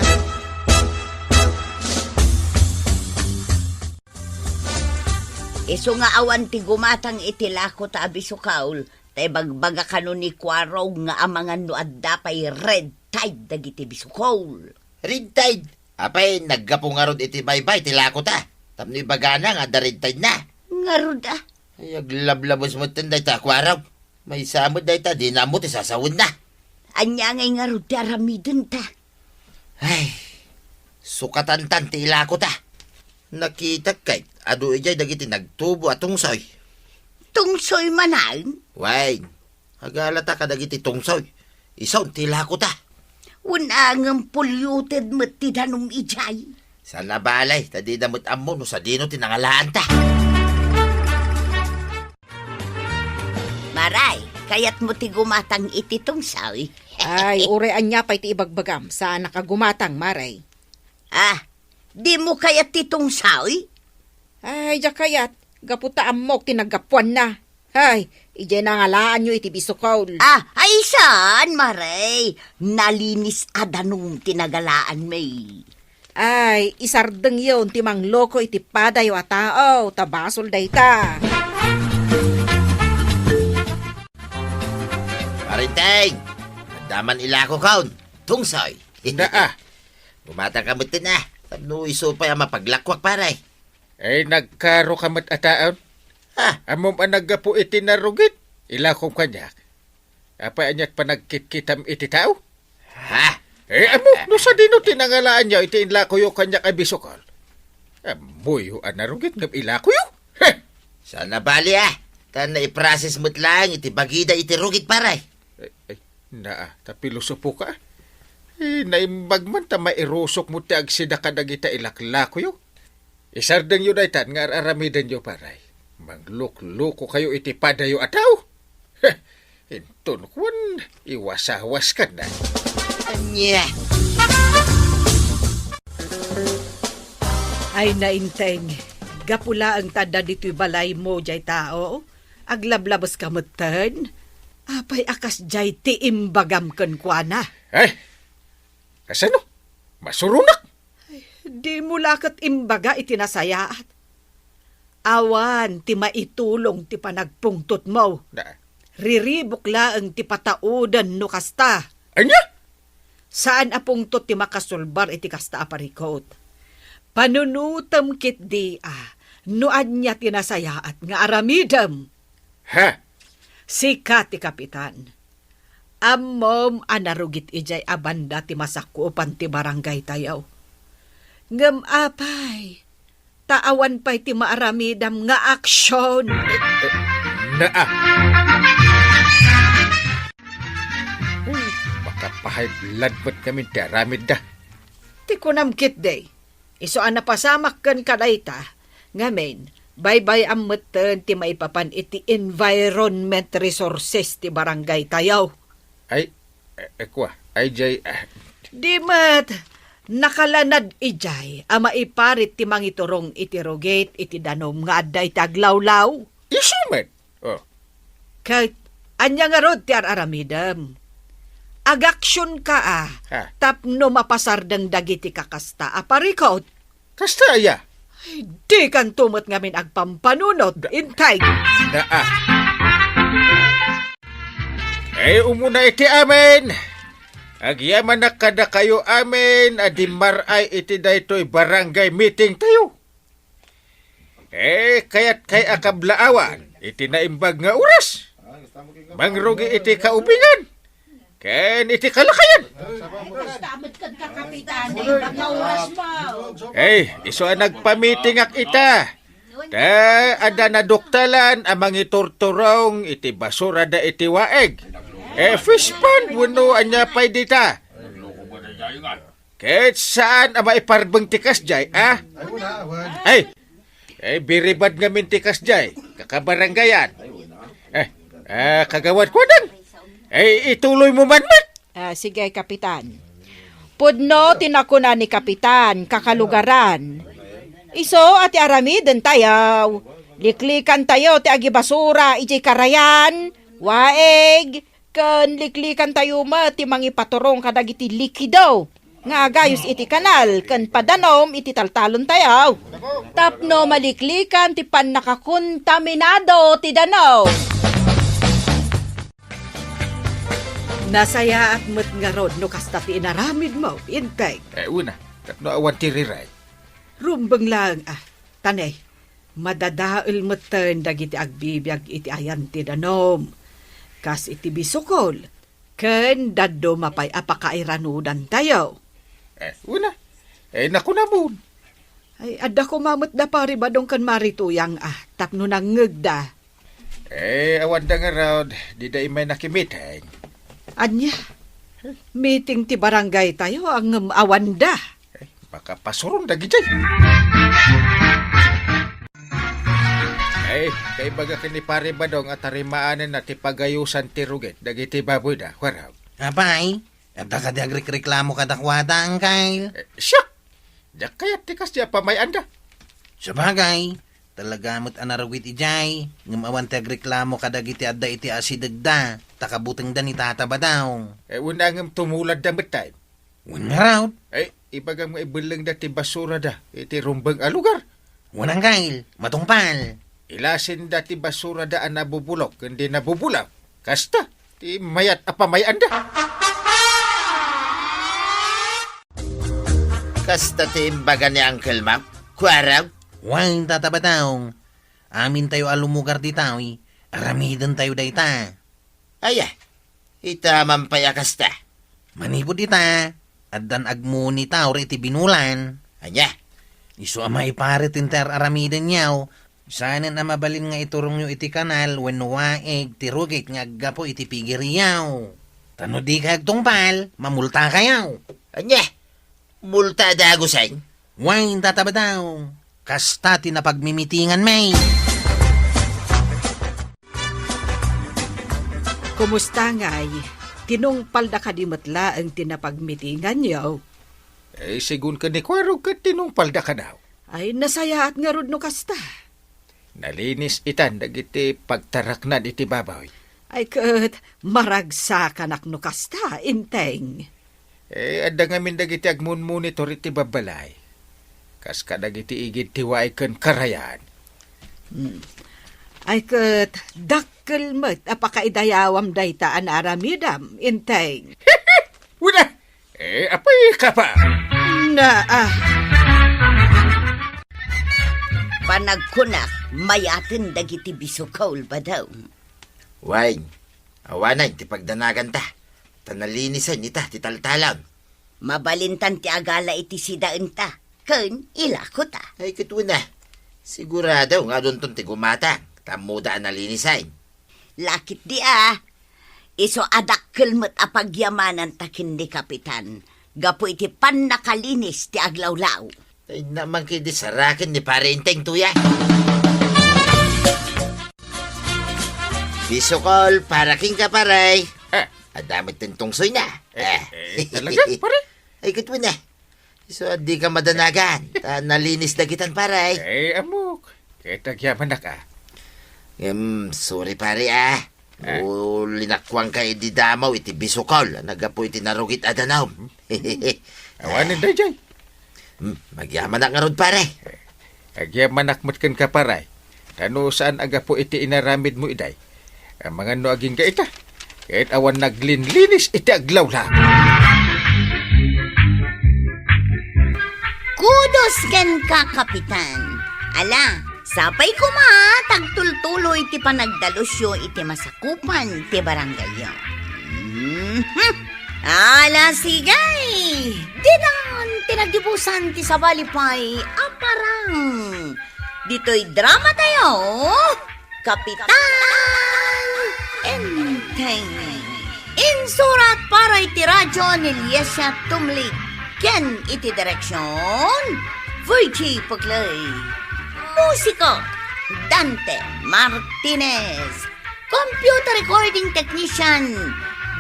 Iso nga awan ti gumatang itilako ta abisukaul, tay bagbaga kano ni Kwarog nga amangan no adda pay red tide dagiti bisukol. Red tide. Apay, naggapong iti baybay, tilako ta. Tapno ibagana nga, da red tide na. Ngarud Ay, aglablabos mo tinday ta, kwaraw. May samod day ta, di na mo, tisasawod na. anya ngay ngarud ti aramiden ta. Ay, sukatan-tan, tilako ta. Nakita kay, adu ijay dagiti nagtubo at tungsoy. Tungsoy manang, Why, hagalata ka dagiti tungsoy. Isaw, tilako ta. unangam polluted met ti danum ijay. Sana balay, tadi damot ammo no sa dino tinangalaan ta. Maray, kayat mo ti gumatang iti tungsoy. Ay, ure anya pa iti ibagbagam. Saan nakagumatang, maray? Di mo kayat ti tungsoy? Ay, jakayat. Gaputa amok tinagapuan na. Ay, ije nangalaan nyo iti bisukol. Ay saan, Maray? Nalinis adanong tinagalaan may. Ay, isardeng yun timang loko iti padayo a tao. Tabasol day ta. Parinteng, daman ilako kaun, tungsoy. Na Gumatang kamutin na. Tapno iso pa yung mapaglakwak paray. Ay, nagkaro kamat ataon. Amom ang naggapu iti narugit. Ilakom kanyak. Apa anyat panagkit-kitam iti tao? Amo, no sa dino tinangalaan niya iti inlakoyo kanyak ay bisukal. Amoy ho narugit ngam ilakoyo. Sana bali Tan na i-process mo't lang, iti bagida iti rugit paray. Ay, naa, tapi lusupo ka. Naimbag man ta mairusok mo ti agsida ka dagita ilaklako yo. Isardeng yun ay tan nga aramidan yo paray. Mangluk-luko kayo iti padayo ataw. Inton kwan, iwasawas ka na. Anya. Ay nainteng, gapula ang tada dito'y balay mo, jay tao. Aglablabas ka matan. Apay akas jay ti imbagam kan kwa na. Ay, kasano? Masurunak. Di mo lakat imbaga itinasayaat. Awan ti maitulong ti panagpungtot mo. Na, Riribok laang ti pataudan no kasta. anya? Saan apungtot ti makasulbar iti kasta aparikot. Panunutam kit di noan niya tinasayaat nga aramidam. Ha? Sika ti kapitan. Ammom anarugit ijay abanda ti masakupan ti barangay tayaw. Ngem apay, taawan pa'y ti maaramidam nga aksyon. Naa. Makapahay blood ba't kami ti aramid da? Ti kunamkit day. Iso napasamak kan kadayta. Ngamen, bye-bye ang matan ti maipapan iti environment resources ti barangay tayaw. Ay, kwa, ay jay, Di mat, nakalanad ijay, ama iparit ti mangiturong iti rogate iti danom nga adday taglawlaw. isuman. Oh, Kahit anya nga rod ti aramidam. Agaksyon ka Ha. tapno mapasardang dagiti kakasta aparikot. kasta ya. Di kan tumot ngamin agpampanunod, intay. Naa. Ay, umuna iti amin. Agyaman na kada kayo amin, adimar ay iti daytoy barangay meeting tayo. Kaya't kay akablaawan, iti naimbag nga oras. Mangrugi iti kaubingan. Ken iti kalakayan. Iso ang nagpamiting ak ita. Ta, ada na doktalan amang iturturong iti basura da iti waeg. Fish pond, wano anya pa'y dita. Kahit saan ama iparbang tikas jay, biribad ngamin tikas jay, kakabaranggayan. Kagawad ko dan. Ituloy mo man. Sige, kapitan. Pudno, tinakuna ni kapitan, kakalugaran. Iso, ati aramiden tayaw. Liklikan tayo, ti agi basura, iti karayan, waeg, kan liklikan tayo ma, ti mangipaturong kadag iti likido. Nga agayos iti kanal, kan padanom, iti taltalon tayaw. Tapno maliklikan, ti pan nakakontaminado, ti danaw. Nasaya at mat nga rod no kasta ti inaramid mo, intay. Una, tapno awan tiriray. Rumbang lang, tanay, madadail matan dagiti agbibiyag iti ayan ti danom. Kas iti bisukol, ken daddo mapay apakairanudan tayo. Una, naku na mo. Ay, adda ko mamot da pari badong kan marituyang tapno nang ngegda. Awan da nga raw, di da imay nakimitay. Anya, meeting ti barangay tayo ang awanda. Baka pasurong da gijay. Kay baga kini pare ba dong at tarimaanan na ti pagayusan ti ruget, dagiti baboy da, waraw. Apay, at ka di agreklamo kadakwada ang kail. Siya! Diyak kaya tikas diya pamayan da. Sabagay, talaga mo't anarawit ijay, ngamawan ti agreklamo kadag iti adda iti asidagda, takabuteng da ni tataba daw. Una ngam tumulad da matay. Wan nga raw, Ibagang maibulang da ti basura da, iti rumbang alugar. wanang kail, matungpal. Ilasin da ti basura da ang nabubulok, hindi nabubulaw. Kasta, ti mayat apamayan da. Kasta ti imbaga ni Uncle Mac. Kuaraw. Wan tataba daw, amin tayo alumugar di tao, aramidan tayo da ita. Ita mampaya kasta. Manipod ita, addan agmuni tao iti binulan. Anya. Iso ama iparit inter aramidan niyaw, Sana na mabalin nga iturong nyo iti kanal when waeg tirugit nga gapo iti pigiriyaw. Tano di kag tungpal, mamulta kayaw. Anya, multa dagusan. Wain tataba daw. Kasta tinapagmimitingan may. Kumusta nga'y? Tinungpal na kadimatla ang tinapagmitingan yaw. Sigun ka ni Kwaro ka tinungpal da ka daw. Ay nasayaat nga rod no kasta. Nalinis itan dagiti pagtaraknan iti babaw. Ay kat maragsakan no kasta, inteng. Adda ngamin dagiti agmun-monitor iti babalay. Kas ka dagiti igid tiwaay ken karayan. Ay kat dakkel met apakaidayawam daytaan aramidam, inteng. Wala! Apay ka pa! Na Panagkunak, mayatin dagiti bisukol ba daw? Wain, awanay, ti pagdanagan ta. Tanalinisan ita, ti taltalang. Mabalintan ti agala iti sidaan ta. Ken ilako ta. Ay, katuna. Sigurado nga doon ton ti gumatang. Tamuda ang nalinisan. Lakit di Iso adakkel met apagyamanan ta kindi kapitan. Gapo iti pan nakalinis ti aglawlaw. Ay naman kidi sarakin ni pare inteng tuya. Bisukol, para king ka paray. Adamit tintungsoy na. Talaga, pare? Ay, katuna. So, di ka madanagan. Nalinis na kitan paray. Amok. Kitagyaman na ka. Sorry pare linakwang ka iti damaw iti bisukol. Nagapo iti narugit adanaw. Awanin da jay. Magyaman na nga rod pare. Agyaman nakmatkan ka paray. Tano saan aga po iti inaramid mo iday. Ang mga no aging ka ita. Kahit awan naglinlinis iti aglawla. Kudos ken ka kapitan. Ala, sapay kuma tagtultulo iti panagdalusyo iti masakupan ti barangay. Ala sigay. Dinan tinagdibusan ti sabalipay aparang. Dito'y drama tayo. Kapitan Enteng. Insurat para iti radyo ni Liesya Tumlik. Ken iti direksyon Virgie Puglay. Musiko Dante Martinez. Computer recording technician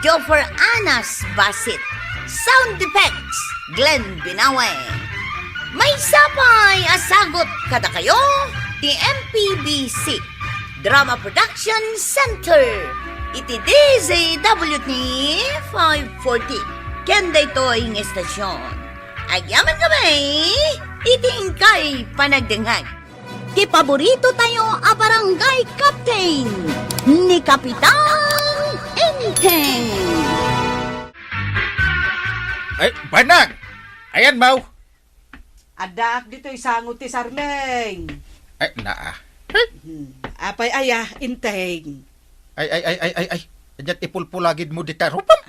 Joffer Anas Basit. Sound effects Glenn Binawe. May sapay asagot kada kayo ti MPBC Drama Production Center iti DZWT 540 kenda ito ang estasyon. Agyaman kami iting kay panagdengag. Ti paborito tayo a barangay captain ni Kapitan Enteng. Ay, banag! Ayan, Mau! adak dito'y sangot ti Sarmeng. Ay, naa. Apay aya, inteng. Ay. Adyat ipulpulagid mo di tarupam.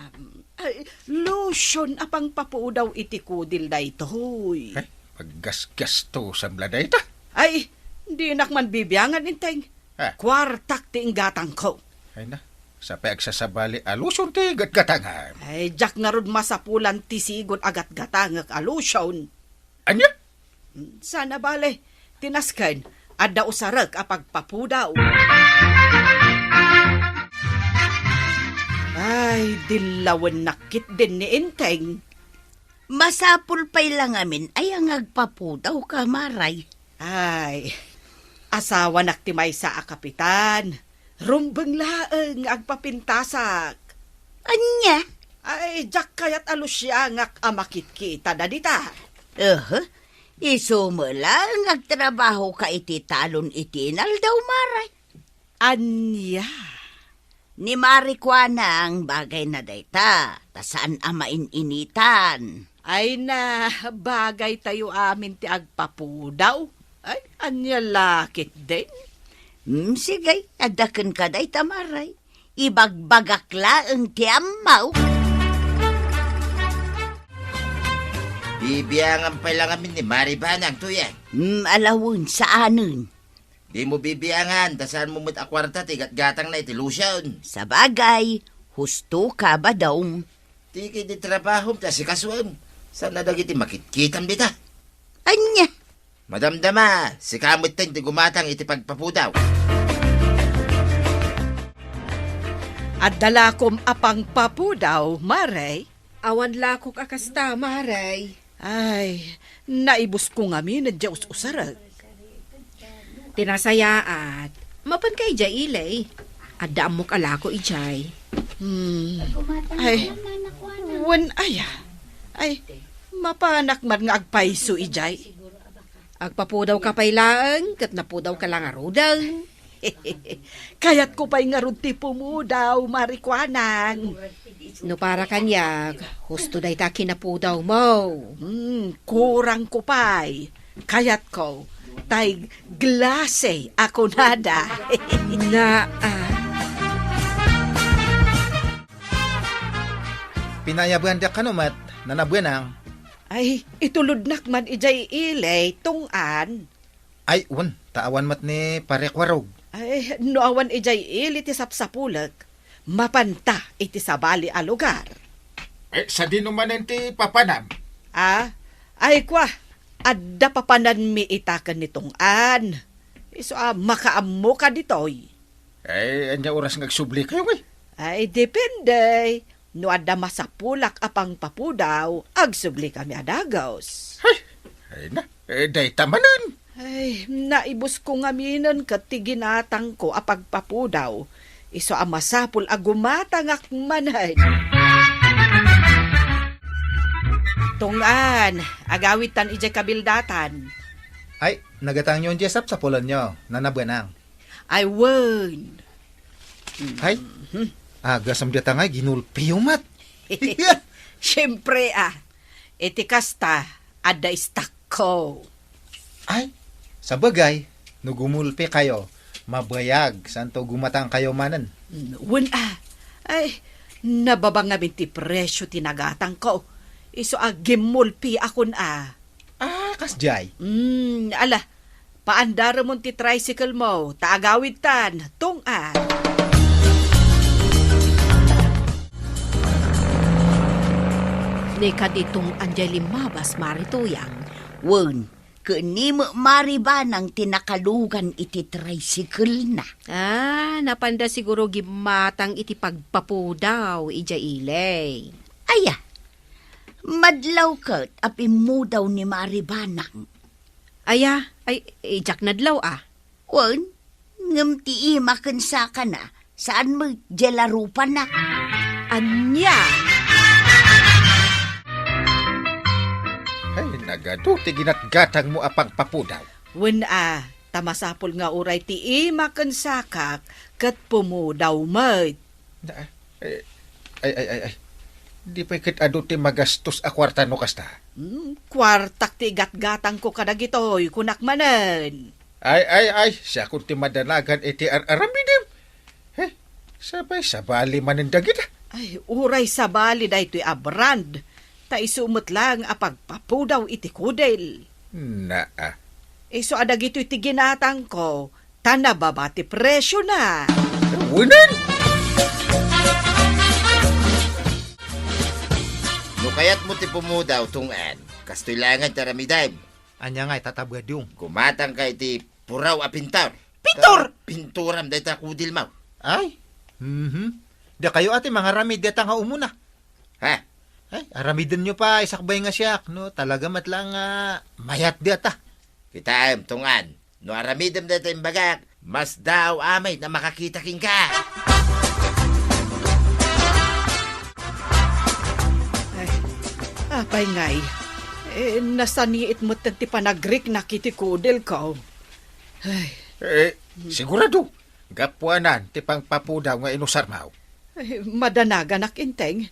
Ay, lotion apang papudaw iti kudil da ito'y. Ay, paggasgas to sa blada ita. Ay, hindi nakman bibiyangan, inteng. Kwartak ti ingatang ko. Ay na, sa pagsasabali alusyon ti gatgatangan. Ay, jak nga rod masapulan ti sigon agat-gatangak alusyon. Anya? Sana bale, tinaskan, adda usarak apagpapudaw. Ay, dilawan nakit din ni Inteng. Masapul pa'y lang amin ay ang agpapudaw ka, Maray. Ay, asawa naktimay sa kapitan. Rumbeng laeng agpapintasak. Anya? Ay, jak kayat alusyangak amakit kita na dita. Iso mo lang agtrabaho ka iti talon itinal daw, Maray. Anya? Ni Marikwana ang bagay na dayta, tasaan amain initan. Ay na, bagay tayo amin ti agpapudaw. Ay, anya lakit din. Sige, adakan ka dayta, Maray. Ibagbagakla ang tiamaw. Bibiyangan pa lang kami ni Maribanang tuya. Alawon sa anon. Di mo bibiyangan, tasan mo mo't akwarta, tigat-gatang na itilusyon. Sa bagay, husto ka ba daw? Tiki di trabaho, ta si kaswam. Sana dagiti makitkitam dita. Anya, Madamdama, si kamot tayong di gumatang iti pagpapudaw. At dalakom apang papudaw, Maray. Awan lakok akasta, maray. Ay, naibus ko nga mi na Diyos usarag. Tinasayaat. Mapan kay jay ilay. Adda mo kalako ijay. Ay, wan aya. Ay, mapanak man nga agpaiso ijay. Agpapudaw ka pailaan, kat napudaw ka lang arudang. Kayat ko pa'y nga ron tipo mo daw, marikwanang. No para kanyag, husto day ta kinapudaw mo. Kurang ko pa'y. Kayat ko, tay glase ako nada. Na, Pinayabuan da kanumat, nanabuenang. Ay, ituludnak man ijay ilay, tungan. Ay, wan, taawan mat ni parekwarog. Ay, noawan ijay ili ti sapsapulag. Mapanta iti sabali a lugar. Sa dinumanan ti papanam. Ay kwa, adda papanan mi itakan nitong an. Iso makaammo ka ditoy. Anya oras ngagsubli kayo Ay, depende. No adda masapulak apang papudaw, agsubli kami adagos. Ay na, day tamanan. Ay, naibus ko nga minan kat tiginatang ko apagpapudaw. Iso masapul agumatangak manay. Tungan, agawitan ijay kabildatan. Ay, nagatang yun jesap sa pulon nyo, nanabuenang. Ay, wen. Ay, agasam di tangay, ginulpi yung mat. Siyempre iti kasta, adda istak ko. Ay, sa bagay, no gumulpi kayo, mabayag, santo gumatang kayo manan. Wen ay, nababangamin ti presyo tinagatang ko. Iso gimulpi akon Kasjay. Ala, paandara mo ti tricycle mo, taagawid tan, tungan. ni kaditong anjay limabas marituyang. Wen, kanimo mariba nang tinakalugan iti tricycle na. Napanda siguro gimatang iti pagpapudaw, ija ilay. Aya, madlaw kat apimudaw ni Maribanang. Ay, ijak nadlaw Wen, ngam ti imakan sa ka na, saan mo jelarupan na? Anya! Ay, nagado, ti ginatgatang mo apang papudaw. Wen tamasapol nga uray ti imakan sakak, kat pumudaw mat. Ay. Di pa ikit ado ti magastos a kwarta no kasta. Kwartak ti gatgatang ko kadagitoy, kunak manan. Ay, siya kung ti madanagan iti aramidim. Sabay manin dagit. Ay, uray sa bali da ito'y brand. Ta isumot lang apagpapudaw iti kudel. Iso adag ito'y ti ginatang ko, tanababa ti presyo na. Wunan! No kayat mo ti pumudaw tungan, kastoylangan taramiday. Anya nga, tatabgadyung. Gumatang kay ti puraw a pintor. Pinturam day ta kudil mo. Ay, da kayo ate mga ramid data nga umuna. Ha? Ay, aramidin nyo pa, isakbay nga siyak, no? Talaga matlang mayat data. Kita tungan, no aramidam day ta imbagak, mas daw amay na makakita king ka. Apay ngay, nasaniit mo ti panagrik na kiti kudel ko. Ay, Sigurado. Gapuanan ti pang papudaw nga inusarmaw. madanaga nakinteng.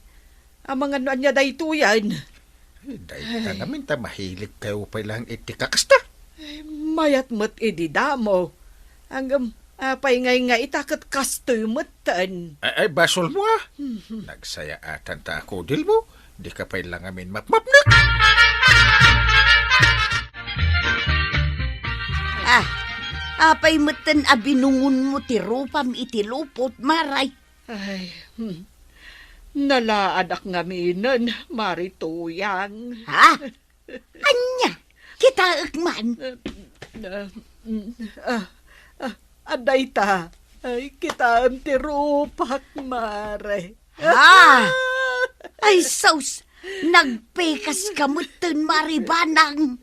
Ang mga noan niya dayto yan. Dahil ka namin ta mahilig kayo pa lang iti kakasta. Mayat mo't ididamo. Ang apay ngay nga itakat kastoy motan. Ay, basol mo Nagsaya atan ta ako dil mo. Di ka pa lang amin mapmapnak. Apay matan abinungun mo ti rupam iti lupot, maray. Ay, nalaadak nga minan, marituyang. Ha? Anya? Kita man. Aday ta, ay kita ang tirupak, mare. Ha? Ay, sus! Nagpekas kamutan, maribanang.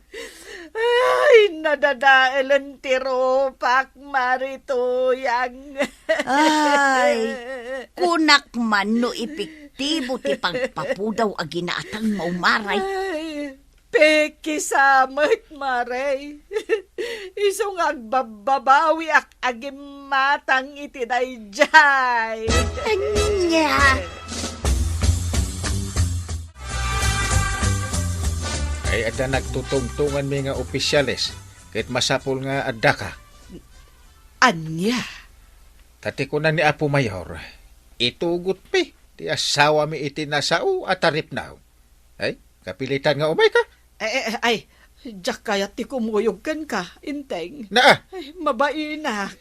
Ay, nadadael ang tirupak, marituyang. Ay, kunak man no epektibo ti pagpapudaw a ginaatang maumaray. Ay, peki samot, mare. Isong agbababawi ak agimatang itinayjay. Anya? Ay ada nagtutungtungan mi nga opisyales. Kahit masapol nga adda ka. Anya? Tati ko na ni Apo Mayor. Itugot mi. Ti asawa mi iti nasao at tarip na. Ay, kapilitan nga umay ka. Ay, jak kaya ti kumuyog kan ka, inteng. Naa, Ay, mabainak.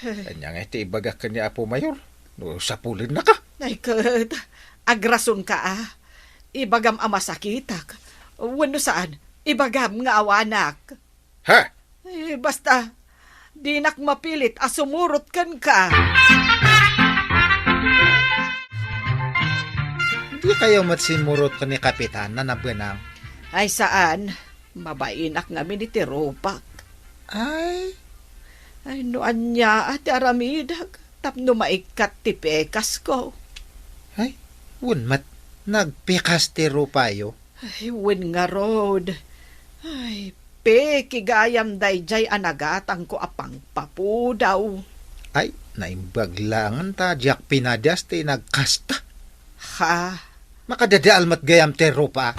kanya nga iti ibagak ka ni Apo Mayor. No, sapulin na ka. Ay, kat, agrason ka Ibagam ama sakitak. Wano saan? Ibagam nga awanak. Ha? Basta, di nak mapilit asumurot kan ka. Di kayo matsimurot ka ni Kapitan na nabanang. Ay saan? Mabainak nga minitirupak. Ay, Noan niya at aramidag. Tapno maikat ti pekas ko. wunmat. Nagpikas ti rupayo. Ay, win nga road. Ay, kigayam dayjay anagatang ko apang papudaw. Ay, naimbaglangan ta, jak pinadas ti nagkasta. Ha? Makadadaal mat gayam ti rupa.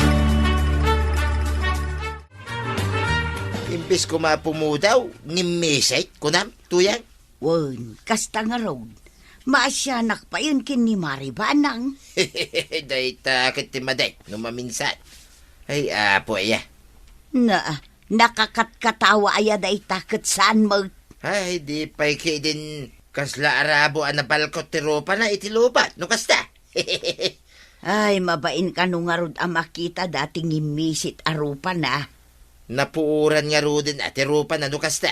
Imbis ko mapumudaw, ngimisit ko na, tuyang. Wen, kasta nga road. Maasyanak pa yun kin ni maribanang. Day takit ti maday, numaminsan. Ay, apo aya. Na, nakakatkatawa aya day takot saan mo. Ay, di pa'y din kasla arabo anabalkot ti ropa na itilupat, no kasta. Ay, mabain ka nung nga rod ang makita dating imisit arupa na. Napuuran nga rudin at ropa na no kasta.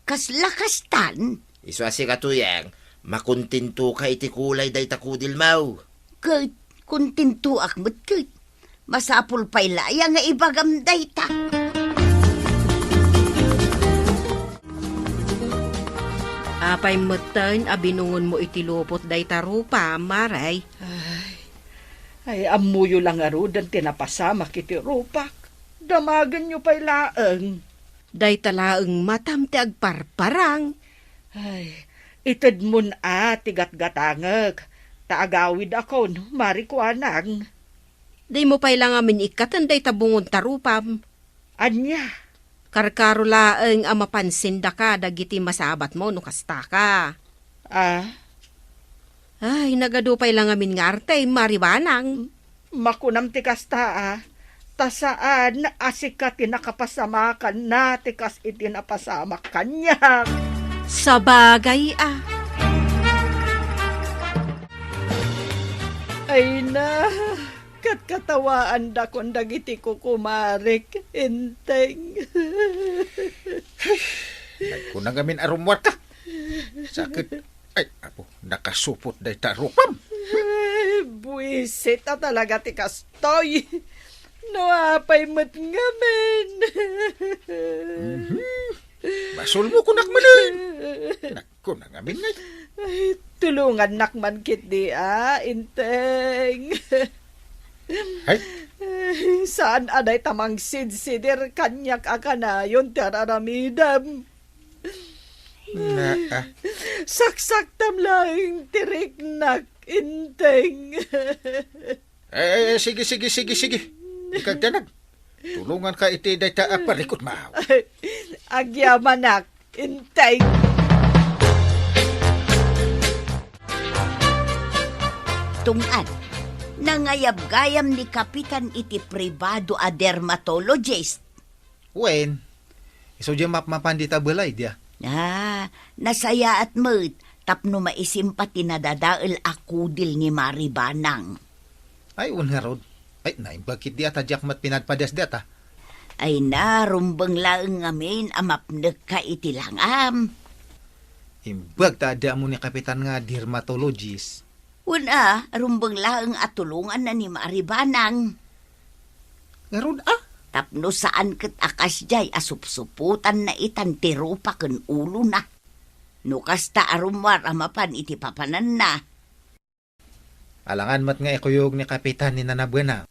Kaslakastan. Iswasi ka tuyang, makuntinto ka iti kulay day takudil mau. Kat, kuntintuak mo't kat. Masapul pa'y laya nga ibagam day ta. Apay matan, abinungon mo itilupot day tarupa, maray. Ay, amuyo lang nga rod ang tinapasama kiti rupak. Damagan nyo pa'y laang. Day talaang matam ti agparparang. Ay, itad mo na tigat-gatangag. Taagawid ako, no? Marikwanang. Day mo pa'y lang amin ikatan day tabungon tarupam. Anya? Karkaro laang mapansin da ka dagiti masabat mo no kasta ka. Ay, nagadupay lang amin nga arte, maribanang. Makunam ti kasta tasaan asika tinakapasamakan na tikas itinapasamak kanya. Sa bagay Ay na, katkatawaan da kung dagiti ko kumarik, inteng. Nagkunang amin arumwar ka. Sakit. Ay, Apo, nakasupot day tarupam. Ay, buwisit talaga ti kastoy. No, apay mat ngamin. Basol mo kunak manin. Nagkunang amin ngay. Ay, tulungan nakman kit di inteng. Ay, Saan aday tamang sidsidir kanyak akanayon tararamidam. na, Saksak tamlaing tiriknak inteng. Ay, sige. Ikagdanag. Tulungan ka iti day ta parikot maaw. Agyamanak inteng. Tungan, nangayab-gayam ni Kapitan iti pribado a dermatologist. Wen, So dyan mapandita balay dia. Nasaya at mo't tapno maisimpat tinadadaal ako dil ni Maribanang. Ay, nga rod. Ay, bakit dia tajak mat pinadpadas dia ta? Ay narumbang laeng ngamin amapnek ka itilangam. Imbag ta ada mo ni kapitan nga dermatologist. Una, rumbang laeng atulungan na ni Maribanang. Nga rod Tapno saan ket akas jay asupsuputan na itan tirupa ken ulo na. Nukas ta arumwar amapan iti papanan na. Alangan mat nga ikuyog ni kapitan ni Nanabana.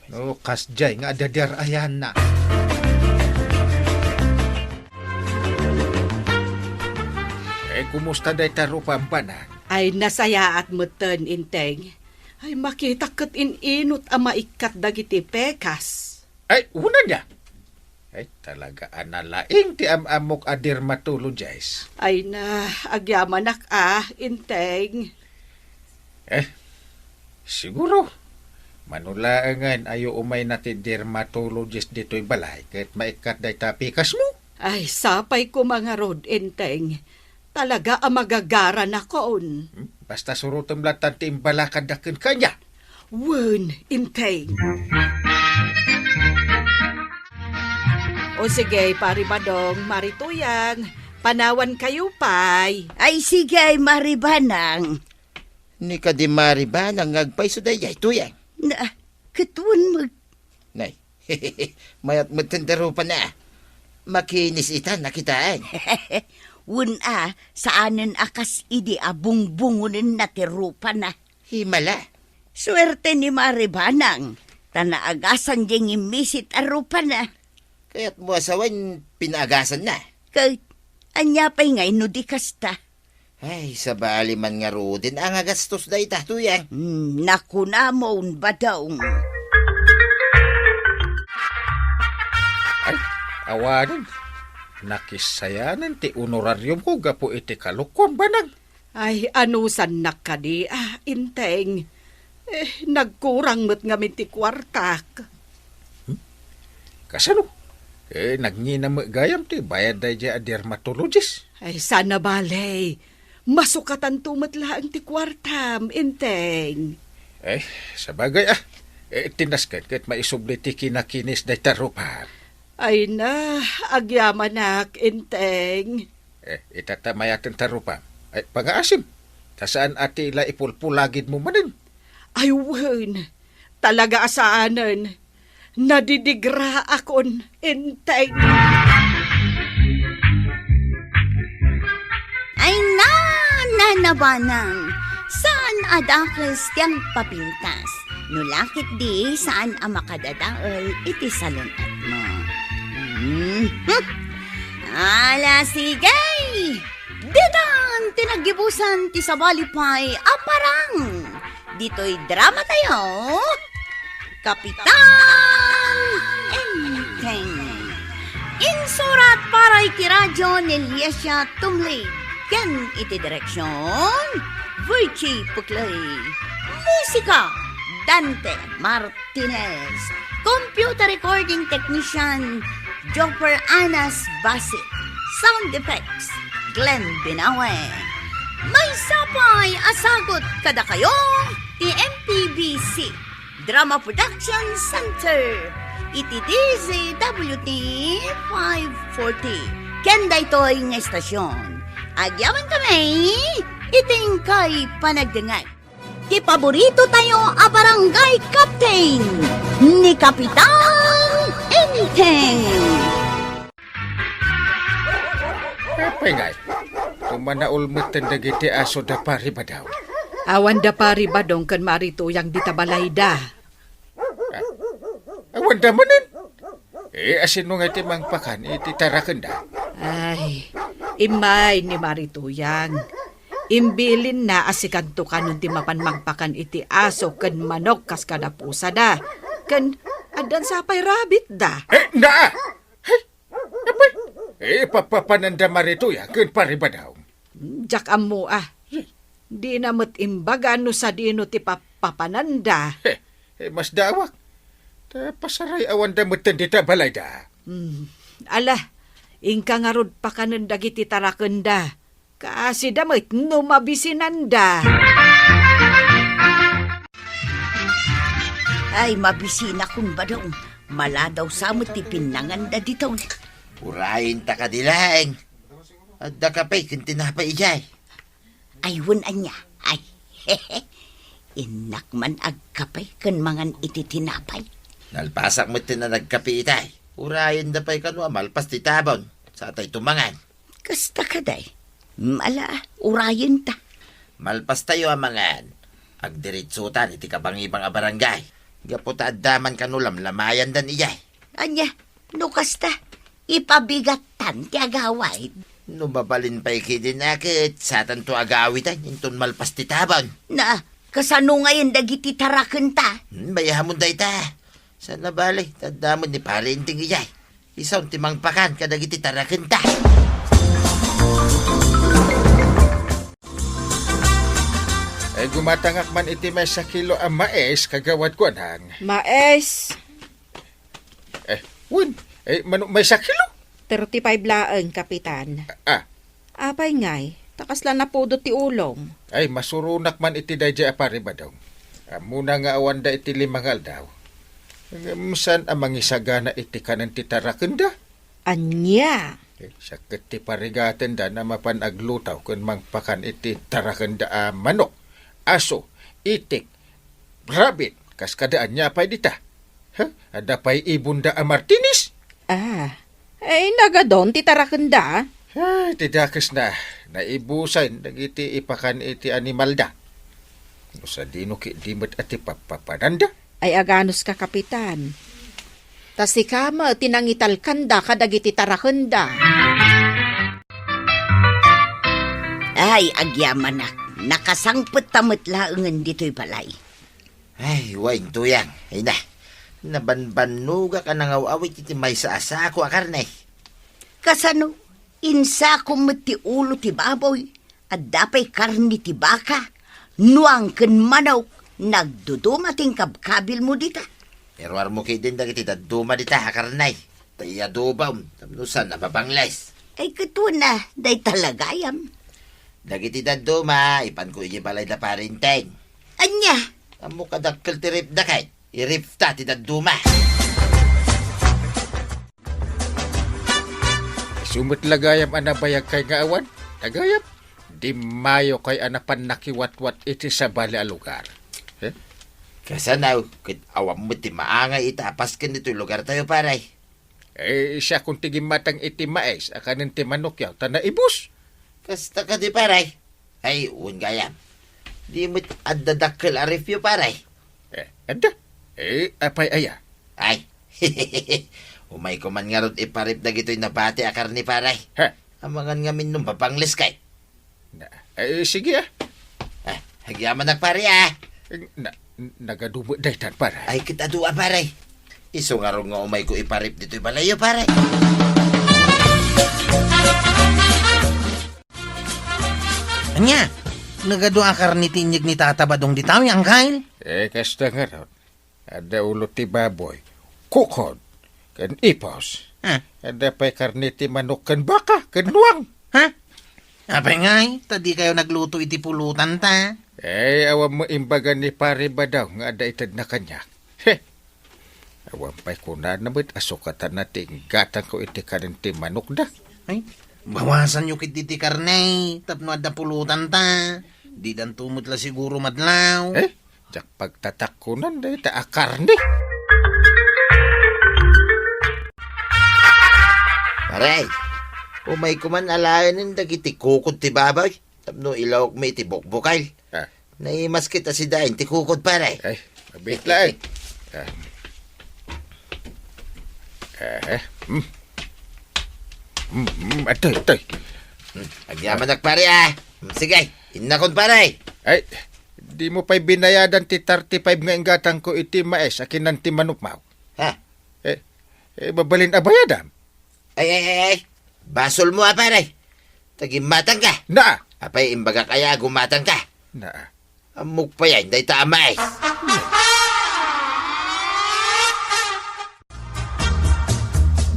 No, kasjay nga adadar ayan na. Kumusta day tarupa na? Ay nasaya at meten inteng. Ay makita ket inot ang maikat dagiti pekas. Ay, una niya. Ay, talaga analaing ti amok a dermatologist. Ay na, agyamanak inteng. Siguro. Manulaangan ayo umay natin dermatologist dito'y balay kahit maikat day tapikas mo. Ay sapay ko mga rod inteng. Talaga ang magagara na koon. Basta surutom latan ti imbalakad dakin kanya. Wen inteng. O sige, pari Badong, Marituyang, panawan kayo pay. Ay sige ay Maribanang. Ni ka di Maribanang ngagpay so dayay tuyang. Na, ketuan mag... Nay, mayat magtendero pa na. Makinis itan nakitaan. Wuna, saanan akas idi abungbungunin na tirupa na. Himala. Swerte ni Maribanang. Tanaagasan diyang imisit arupa na. Kaya't mo asawan pinagasan na. Kahit anya pa'y ngay no di kasta. Ay, sa bali man nga rodin ang agastos day ta tuyang. Naku na moon ba daw? Ay, awanin. Nakisayanan ti honorarium ko gapo iti kalukon banang. Ay, anusan na ka di, inteng. Nagkurang mo't ngamin ti kwartak. Kasano? Nagninam gayam ti bayad day a dermatologist. Ay, sana balay. Masukatan tumat lang ti kwartam, inteng. Sa bagay tinaskan kahit maisubli ti kinakinis day tarupan. Ay na, agyamanak, inteng. Itatamayatin tarupan. Ay, pag-aasim. Tasaan ati ila ipulpulagid mo manin? Ay, wen. Talaga asaanan. Nadidigra akon, inteng. Ay nanabanang. Saan adakes tiyang papintas? Nulakit di saan ang makadadaol iti salunat mo. Ala sigay! Didan tinagibusan ti sabalipay aparang. Dito'y drama tayo. Kapitan Enteng. Insurat para iti radyo ni Liesia Tumlid. Ken iti direksyon Virgie Puklay. Musika Dante Martinez. Computer recording technician Jopper Anas Basit. Sound effects Glenn Binawe. May sapay asagot kada kayo ti MPBC Drama Production Center. Iti DZWT 540. Kenda ito'y nga estasyon. Agyaman kami, iting kay panagdengay. Ti paborito tayo a barangay captain ni Kapitan Enteng. Pengay. Tumanaul matandagiti aso da pari ba daw? Awan da pari Badong kan Marituyang ditabalayda. Awan da manin. Asin mo nga iti mangpakan, iti tarakan da. Ay, imay ni Marituyang. Imbilin na asikanto kanon ti mapanmangpakan iti aso ken manok kas kada pusa da. Ken adan sapay rabbit da. Na! Papapananda marito ya, kun pari ba daw? Jak ammo Di na mo't imbaga no sa dino ti papananda. Mas dawak. Pasaray awan da mutan dita balay da. Ala, Ingka nga rod pa kanan dagiti tarakenda. Kasi damit no mabisinanda. Ay, mabisina kun ba daw? Mala daw samot ti pinanganda dito. Urayin ta ka dilaeng. At da ka pa'y kintinapay ijay. Ayun anya. Ay, hehe. Inak man agkapay kan mangan iti tinapay. Nalpasak mo na nagkapi itay. Urayin da pa'y kanwa malpas ti tabon. Sa atay tumangan. Kasta ka day. Mala, urayin ta. Malpas tayo amangan. Agdiritsutan iti kabangibang a barangay. Gaputa addaman kanulam lamayan dan iyay. Anya, no kasta. Ipabigatan ti agaway. No babalin pa'y kidinakit. Sa tanto agawitan. Intun malpas ti tabon. Na, kasano ngayon dagiti taraken ta? Bayahamon day ta. Sana bali. Tadamon ni parinting iyay. Isaw timang pakan kadagiti taraken ta. Ay gumatangak man iti may sa kilo ang mais kagawad ko hang. Maes, Win, may sa kilo? 35 laeng, Kapitan. Ah, Apay ngay, takas lang napudot ti ulong. ay masurunak man iti dayjay apari ba daw? Muna nga awan da iti limangal daw. Saan ang mangisagana iti kanan ti tarakenda? Anya, Sakit ti parigaten da na mapanaglutaw kun mangpakan iti tarakenda manok, aso, itik, rabbit, kaskadaan niya pa'y dita. Ada pa'y ibunda Martinez? ay nagadon ti tarakenda. Ay, tidakas na. Naibusay, nagiti ipakan iti animal da. Sa dino ki dimot ati papapananda. Ay aganos ka, Kapitan. Tas si kama tinangital kanda kadagiti tarakenda. Ay, agyaman na. Nakasangpot tamot laengan dito'y balay. Ay, wain tuyang. Ay na. Nabanbanuga ka nang awawit iti may sa asa ako akarnay. Kasano, insa kumot ti ulo ti baboy, at dapay karni ti baka, nuang ken manaw, nagdudumating kabkabil mo dita. Pero mo kay din dagiti daduma dita akarnay. Taya dubam, tamnusan nababangles. Ay kato na, day talagayam. Dagiti daduma, ipan ko iji balay da parinteng. Anya, Amo kadakkel ti rip da kay. Irip ta ti daduma. Sumut lagayam anabayag kay nga awan. Tagayam. Di mayo kay anapan nakiwatwat iti sa bali a lugar. Kasanaw, kit awam mo ti maangay itapas ken dito lugar tayo paray. Siya kung tigim matang iti mais, akanin ti manok yaw, tanaibus. Kasta ka di paray. Ay, uwan gayam. Di mo addadakkel a review paray. Ada. Apay aya. Ay, umay ko man nga ron iparip na gito'y nabati akar ni paray. Amangan nga min nung papanglis kay. Sige Hagyaman nagpari Nagadubo daytan para. Ay, kita dua paray. Iso nga ron nga umay ko iparip dito'y balayo paray. Anya, nagado akar ni tinyag ni Tata Badong di tayo ang kail. Kasta nga ron. Ada ulo ti baboy. Kukod. Kan ipos. Ada pa'y karni ti manok kan baka. Kan luwang. Apay ngay, tadi kayo nagluto iti pulutan ta. Awan mo imbaga ni pare ba daw nga ada itad na kanya. Awan pa'y kunan naman asukatan natin gatan ko iti kanin ti manok da. Ay, bawasan nyo kit iti karne, tapno ada pulutan ta. Di dan tumot la siguro madlaw. Jak pagtatakunan da ita akarni. Paray, umay ko man alayanin dagiti kukod ti baboy. Tapno ilawak may iti bukbukal. Naimas kita si dain ti kukod paray. Ay, mabit lang. Atoy. Agyaman nagpari Sige, inakon paray. Ay, di mo pa'y binayadan ti 35 nga ingatan ko iti mais akin ng ti manok maw. Babalin abayadam. Ay. Basol mo paray. Tagimatang ka. Na. Apay imbaga kaya gumatang ka. Na. Amok pa yan, day tamay.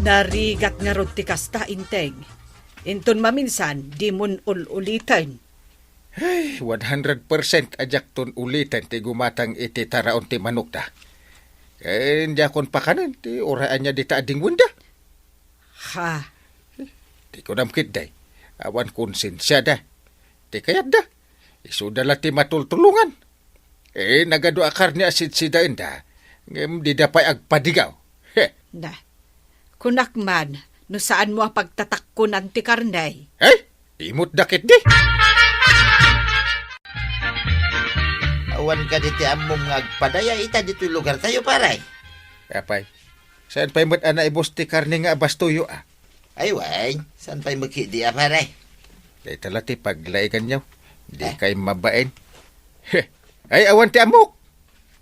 Narigat nga rod ti kasta inteng. Inton maminsan, di mon ulitan. Ay, 100% ajak ton ulitan ti gumatang iti taraon ti manok da. Eh, hindi akon pakanan ti oraan niya di taading wunda. Ha, Di ko namkit day. Awan konsensya da. Di kayat da. Isudala ti matultulungan. Eh, nagado akar ni asid si dain da. Ngem di dapay agpadigaw. Heh. na. Kunakman, no saan mo pagtatakkunan ti karnay. Ay, imot dakit di. Awan ka diti among agpadaya ita dito lugar tayo paray. Apay, saan pa'y mat ana ibos ti karne nga abastuyo ah? Ay way, saan pa'y magkidi paray? Day tala ti paglaigan niyo. Di kay mabain. Heh. Ay, awan ti amok.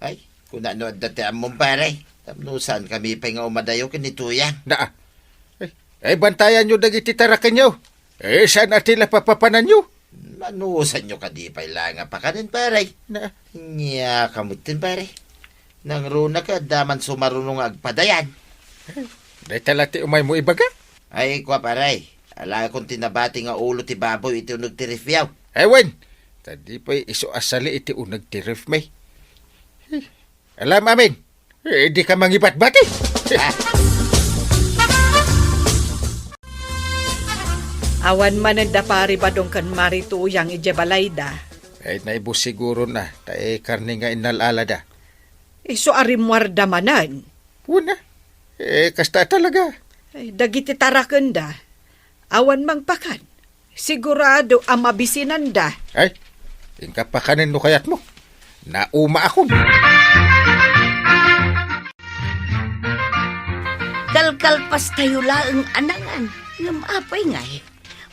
Ay, kung ano dati among paray. Tapnusan kami pa nga umadayo kinituya. Naa. Ay, bantayan nyo dagiti tarakan nyo. Eh, saan atila papapanan nyo? Manusan nyo kadi pa ilang pa kanin paray. Na, Nya kamutin paray. Nang runa ka daman sumarunong agpadayan. day tala ti umay mo ibaga. Ay kwa paray. Ala kong tinabati nga ulo ti baboy iti unog ti rifyaw. Ay, wen. Tadi pa'y iso asali iti unag ti ref may. Alam amin. Eh, di ka mangibat-bati. Awan man ang dapari badong kan marituyang ijebalayda. Ay, naibos siguro na. Tae karne nga inalala da. Iso arimwarda manan. Una. Eh, kasta talaga. Ay, dagiti taraken da. Awan mang pakan. Sigurado ang mabisinan da. Ay, ingka pa kanin no kayat mo. Nauma akon. Kalkalpas tayo laang anangan. Ngam apay ngay.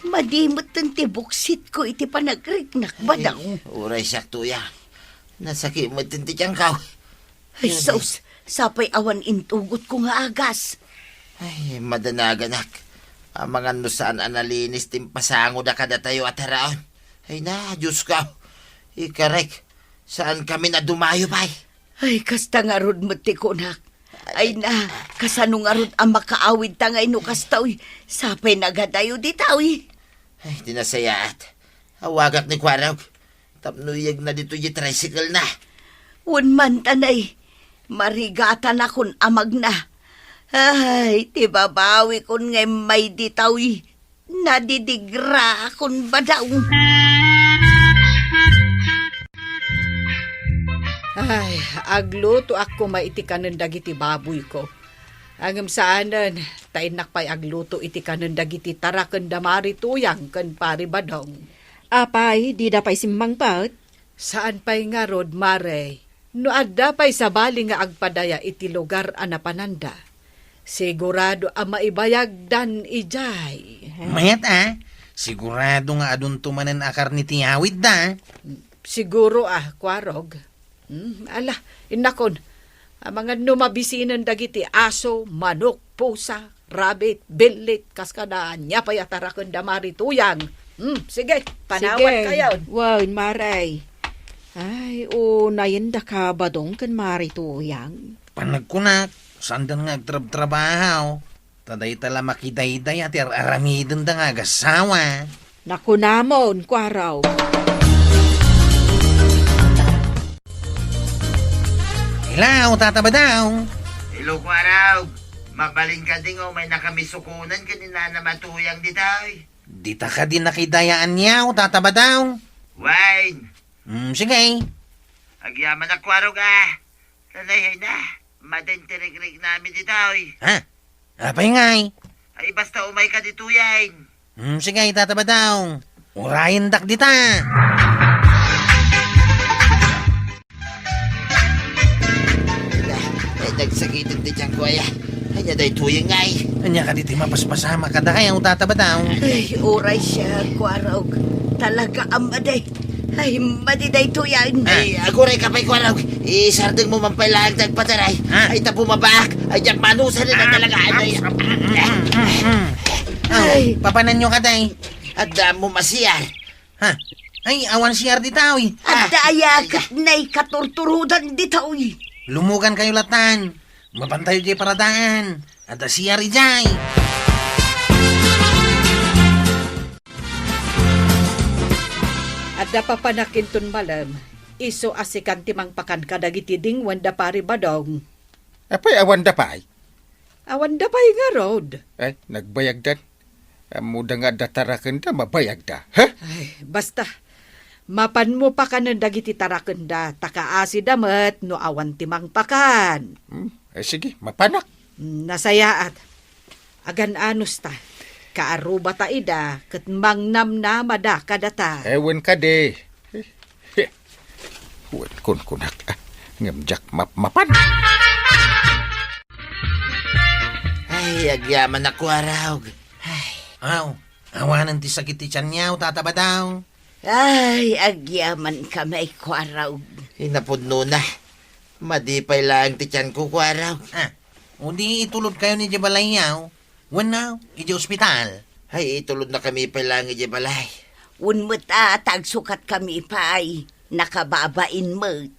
Madimot ng tibuksit ko iti panagriknak badaw. Uray saktuya. Nasaki mo tinti tiyang kaw. Ay, sos, sapay awan intugot ko nga agas. Ay, madanaganak. Ang mga no saan analinis timpasango da kada tayo at haraon. Ay na, Diyos ka. Ikarek, saan kami na dumayo pa'y? Ay, kasta nga rod mo tikonak. Ay na, kasano nga rod ang makaawid tangay no kastaw. Sapay nagadayo di tawi. Ay, dinasayaat. Hawagak ni Kwarog. Tapnuyag na dito yung tricycle na. Unman tanay, marigatan akon amag na. Ay, tibabawi kon ngay may ditawi. Nadidigra akon badaw. Ay, agluto ako maitikanan dagiti baboy ko. Angam saanan, tainak pa'y agluto itikanan dagiti tarakan damari tuyang kan pari badong. Apay, di da pa'y simbang pat. Saan pa'y nga rod, mare? No adda pa'y sabali nga agpadaya iti lugar anapananda. Sigurado ang maibayag dan ijay. Mayat sigurado nga adun tumanan akar ni tiyawid da. Siguro Kwarog. Ala, inakon. Ang mga numabisinan dagiti aso, manok, pusa, rabbit, bilit, kaskadaan, nyapay at tarakon damari tuyang. Sige, panawat kayo. Wow, maray. Ay, nayan da ka badong kan marituyang. Panagkunak, sandan nga agtrab-trabahaw. Taday tala makidayday at aramidin da nga gasawa. Nakunamon, Kwaraw. Ilaw, tataba daw. Hello, Kwarog. Mabaling ka din may nakamisukunan kanina na matuyang di tayo. Di ta ka din nakidayaan niya, tataba daw. Wine, Sige. agyaman na Kwarog Tanay na, madentirig-rig namin di tayo. Ha? Apay ngay. Ay basta umay ka dito yan. Sige, tataba daw. Urayin dak dita. Ay nagsakitin di tiyang kuya. Ay day tuyang ngay. Anya ka diti mapaspasama ka da kaya tataba daw. Ay, oray siya, Kwarog. Talaga ang maday. Ay, madiday to yan. Ay aguray ka pa'y Kwarog. Isardeng mo mampailaang tagpataray. Ha? Ay tapo mabak. Ay diyak manusa rin ang talaga. Ay, papanan nyo ka day. At mo masiyar. Ha? Ay, awan siyar di tao eh. At daya kat na'y katurturudan di taoy. Lumugan kayo latan. Mabantayo di paradaan. At siya rijay. At napapanakinton malam, iso asikan timang pakan kadagiti dingwan da pari badong. Apay awan da pay. Awan da pa'y nga road. Ay, nagbayag dan. Amuda nga datarakan da, mabayag da. Ha? Ay, basta, mapan mo pa ka ng dagiti tarakenda, takaasi damat no awan timang pakan. Ay, sige, mapanak. Nasayaat. Agan anus ta. Kaaruba ta ida, kat mangnamnama da kadata. Ewan ka de. Huwag kun kunak. Ngamjak mapan. Ay, agyaman ako araw. Aw, awanan ti sakit ti tiyan niyaw, tataba daw. Ay, agyaman kamay ko araw. Hinapudno na. Madipay lang ti tiyan ko araw. O di itulod kayo ni Jabalayaw. Wanaw, iji ospital. Ay, itulod na kami pa lang iji balay. Unmut tagsukat kami pa'y nakababain mo.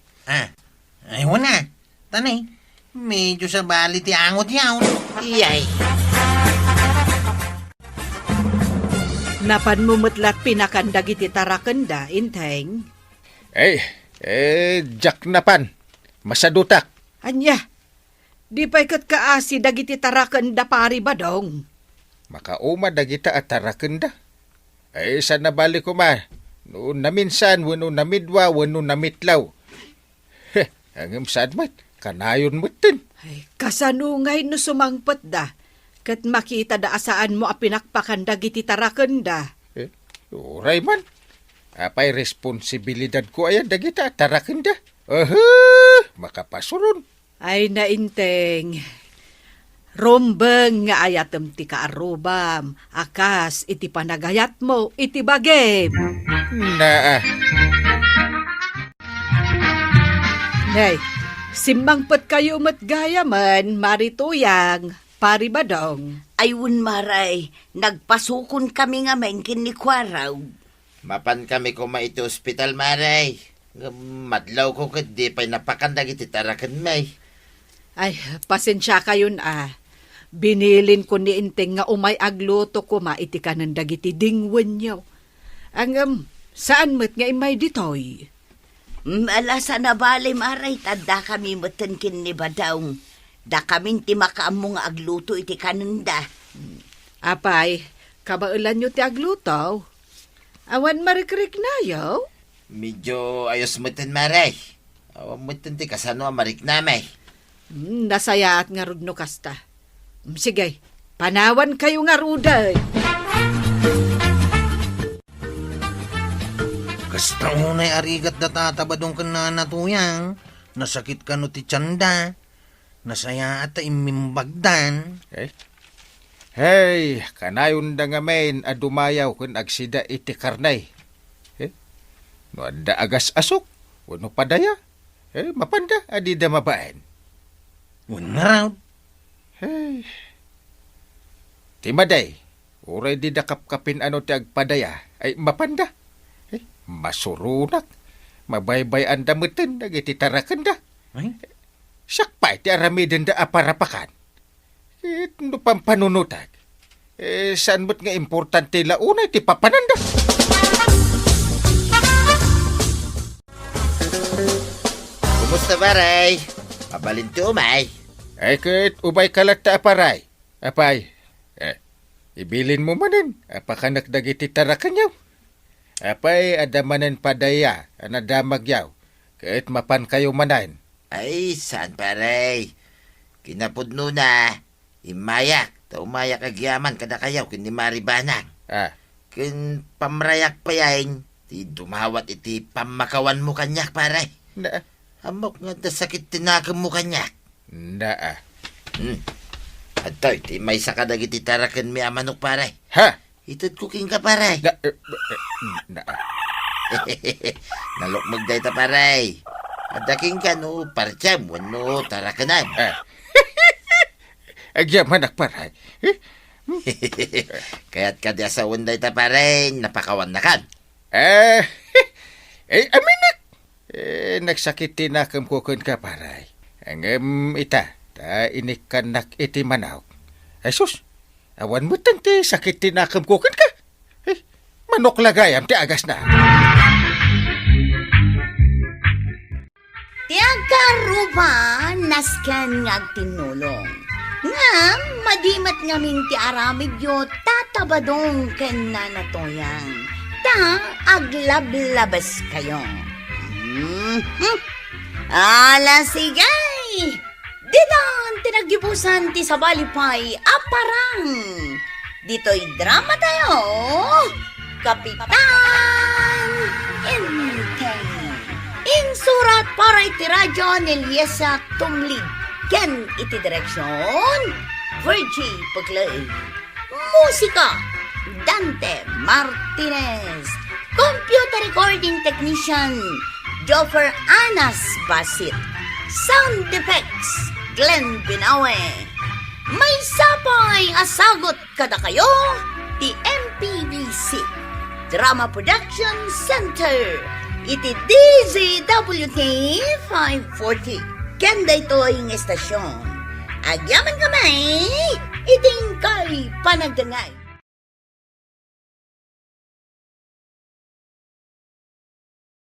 Ay wana. Tanay, medyo sa bali ti angot yaw. Iyay. Napan mumutlat pinakandag iti tarakenda, inteng. Jak napan. Masadutak. Anya, di pa'y kat kaasi dagiti tarakenda pari badong. Makauma dagita at tarakenda. Ay, saan nabalik ko ma? Noon na minsan, wano na midwa, wano na mitlaw. Ang saan mat, kanayon mo tin. Ay, kasanungay no sumangpet da. Kat makita da asaan mo a pinakpakan dagiti tarakenda. Uray man. Apay responsibilidad ko ayan dagita at tarakenda. Makapasuron. Ay nainteng. Rombeng nga ayatem ti kaarubam. Akas iti panagayat mo, iti bagem. Na, Nay, simmangpet kayo matgaya man, marituyang, pari badong. Ayun maray, nagpasukon kami nga maingkin ni Kwaraw. Mapan kami ko iti ospital, maray. Madlaw ko kat di pa'y napakandag iti tarakan may. Ay, pasensya kayon Binilin ko ni Inteng nga umay agluto ko iti kanan dagiti dingwen niyo. Ang saan met nga imay ditoy? Alasa na bali maray, tanda kami matenkin ni Badawng. Da kami ti makaamong nga agluto iti kananda. Apay, kabailan nyo ti agluto? Awan marikrik na yo? Medyo ayos mo tin, maray. Awan mo tin ti kasano marik namay. Nasayaat nga rudno kasta. Sige, panawan kayo nga ruday. Kasta unay arigat da tatabadong ka na natuyang. Nasakit ka no ti tiyanda. Nasaya at imimbagdan. Hey, kanayon da nga main adumayaw kun agsida iti karnay. No anda agas asok, wano padaya. Mapanda, adi da mabaan. Wala raw. Hey. Timaday, uray di da kapkapin ano ti agpadaya, ay mapanda. Masurunak, mabaybay ang damutin, nagiti tarakan da. Ay? Sakpay ti aramidin da aparapakan. No pampanunutag. Saan mo't nga importante launay ti papananda? Kumusta, maray? Mabalinti umay. Ay kahit ubay kalat ta aparay. Apay, ibilin mo manin, apakanak dagiti tarakan yaw. Apay adamanan padaya, anadamag yaw. Kahit mapan kayo manan. Ay, saan, paray? Kinapudno na. Imayak. Umayak agyaman kada kayaw kin ni Maribanang. Kin pamrayak pa yain. Ti dumawat iti pamakawan mo kanyak, paray. Na, Amok nga da sakit tinakam mo kanyak. na, Atoy, ti may sakadag iti tarakan mi amanok, paray. ha? Itad cooking ka, paray. Na, Nalokmag day ta, paray. Adaking ka no, parcham, wano tarakanan. agyaman akparay. Kaya't ka di asawan day ta, paray, napakawan na kan. Aminak. Nagsakiti na kam kukun ka paray. Ang ita, ta inikanak iti manaw. Ay sus, awan mo tanti sakit tinakam kukan ka. Manok lagayam ti agas na. Tiagaruba nasken nga tinulong. Nga, madimat ngamin ti aramid yo tatabadong ken nanatoyang. Ta, aglablabas kayo. Ala sigay! Didan tinagibusan ti sabalipay aparang. Dito'y drama tayo. Kapitan Inteng. Insurat para iti radyo ni Liesa Tumlid. Ken iti direksyon Virgie Puglay. Musika Dante Martinez. Computer recording technician Joffer Anas Basit. Sound effects Glenn Binawe. May sapay asagot kada kayo ti MPBC Drama Production Center iti DZWT 540 kenda ito ang estasyon agyaman kamay iting kay panagdangay.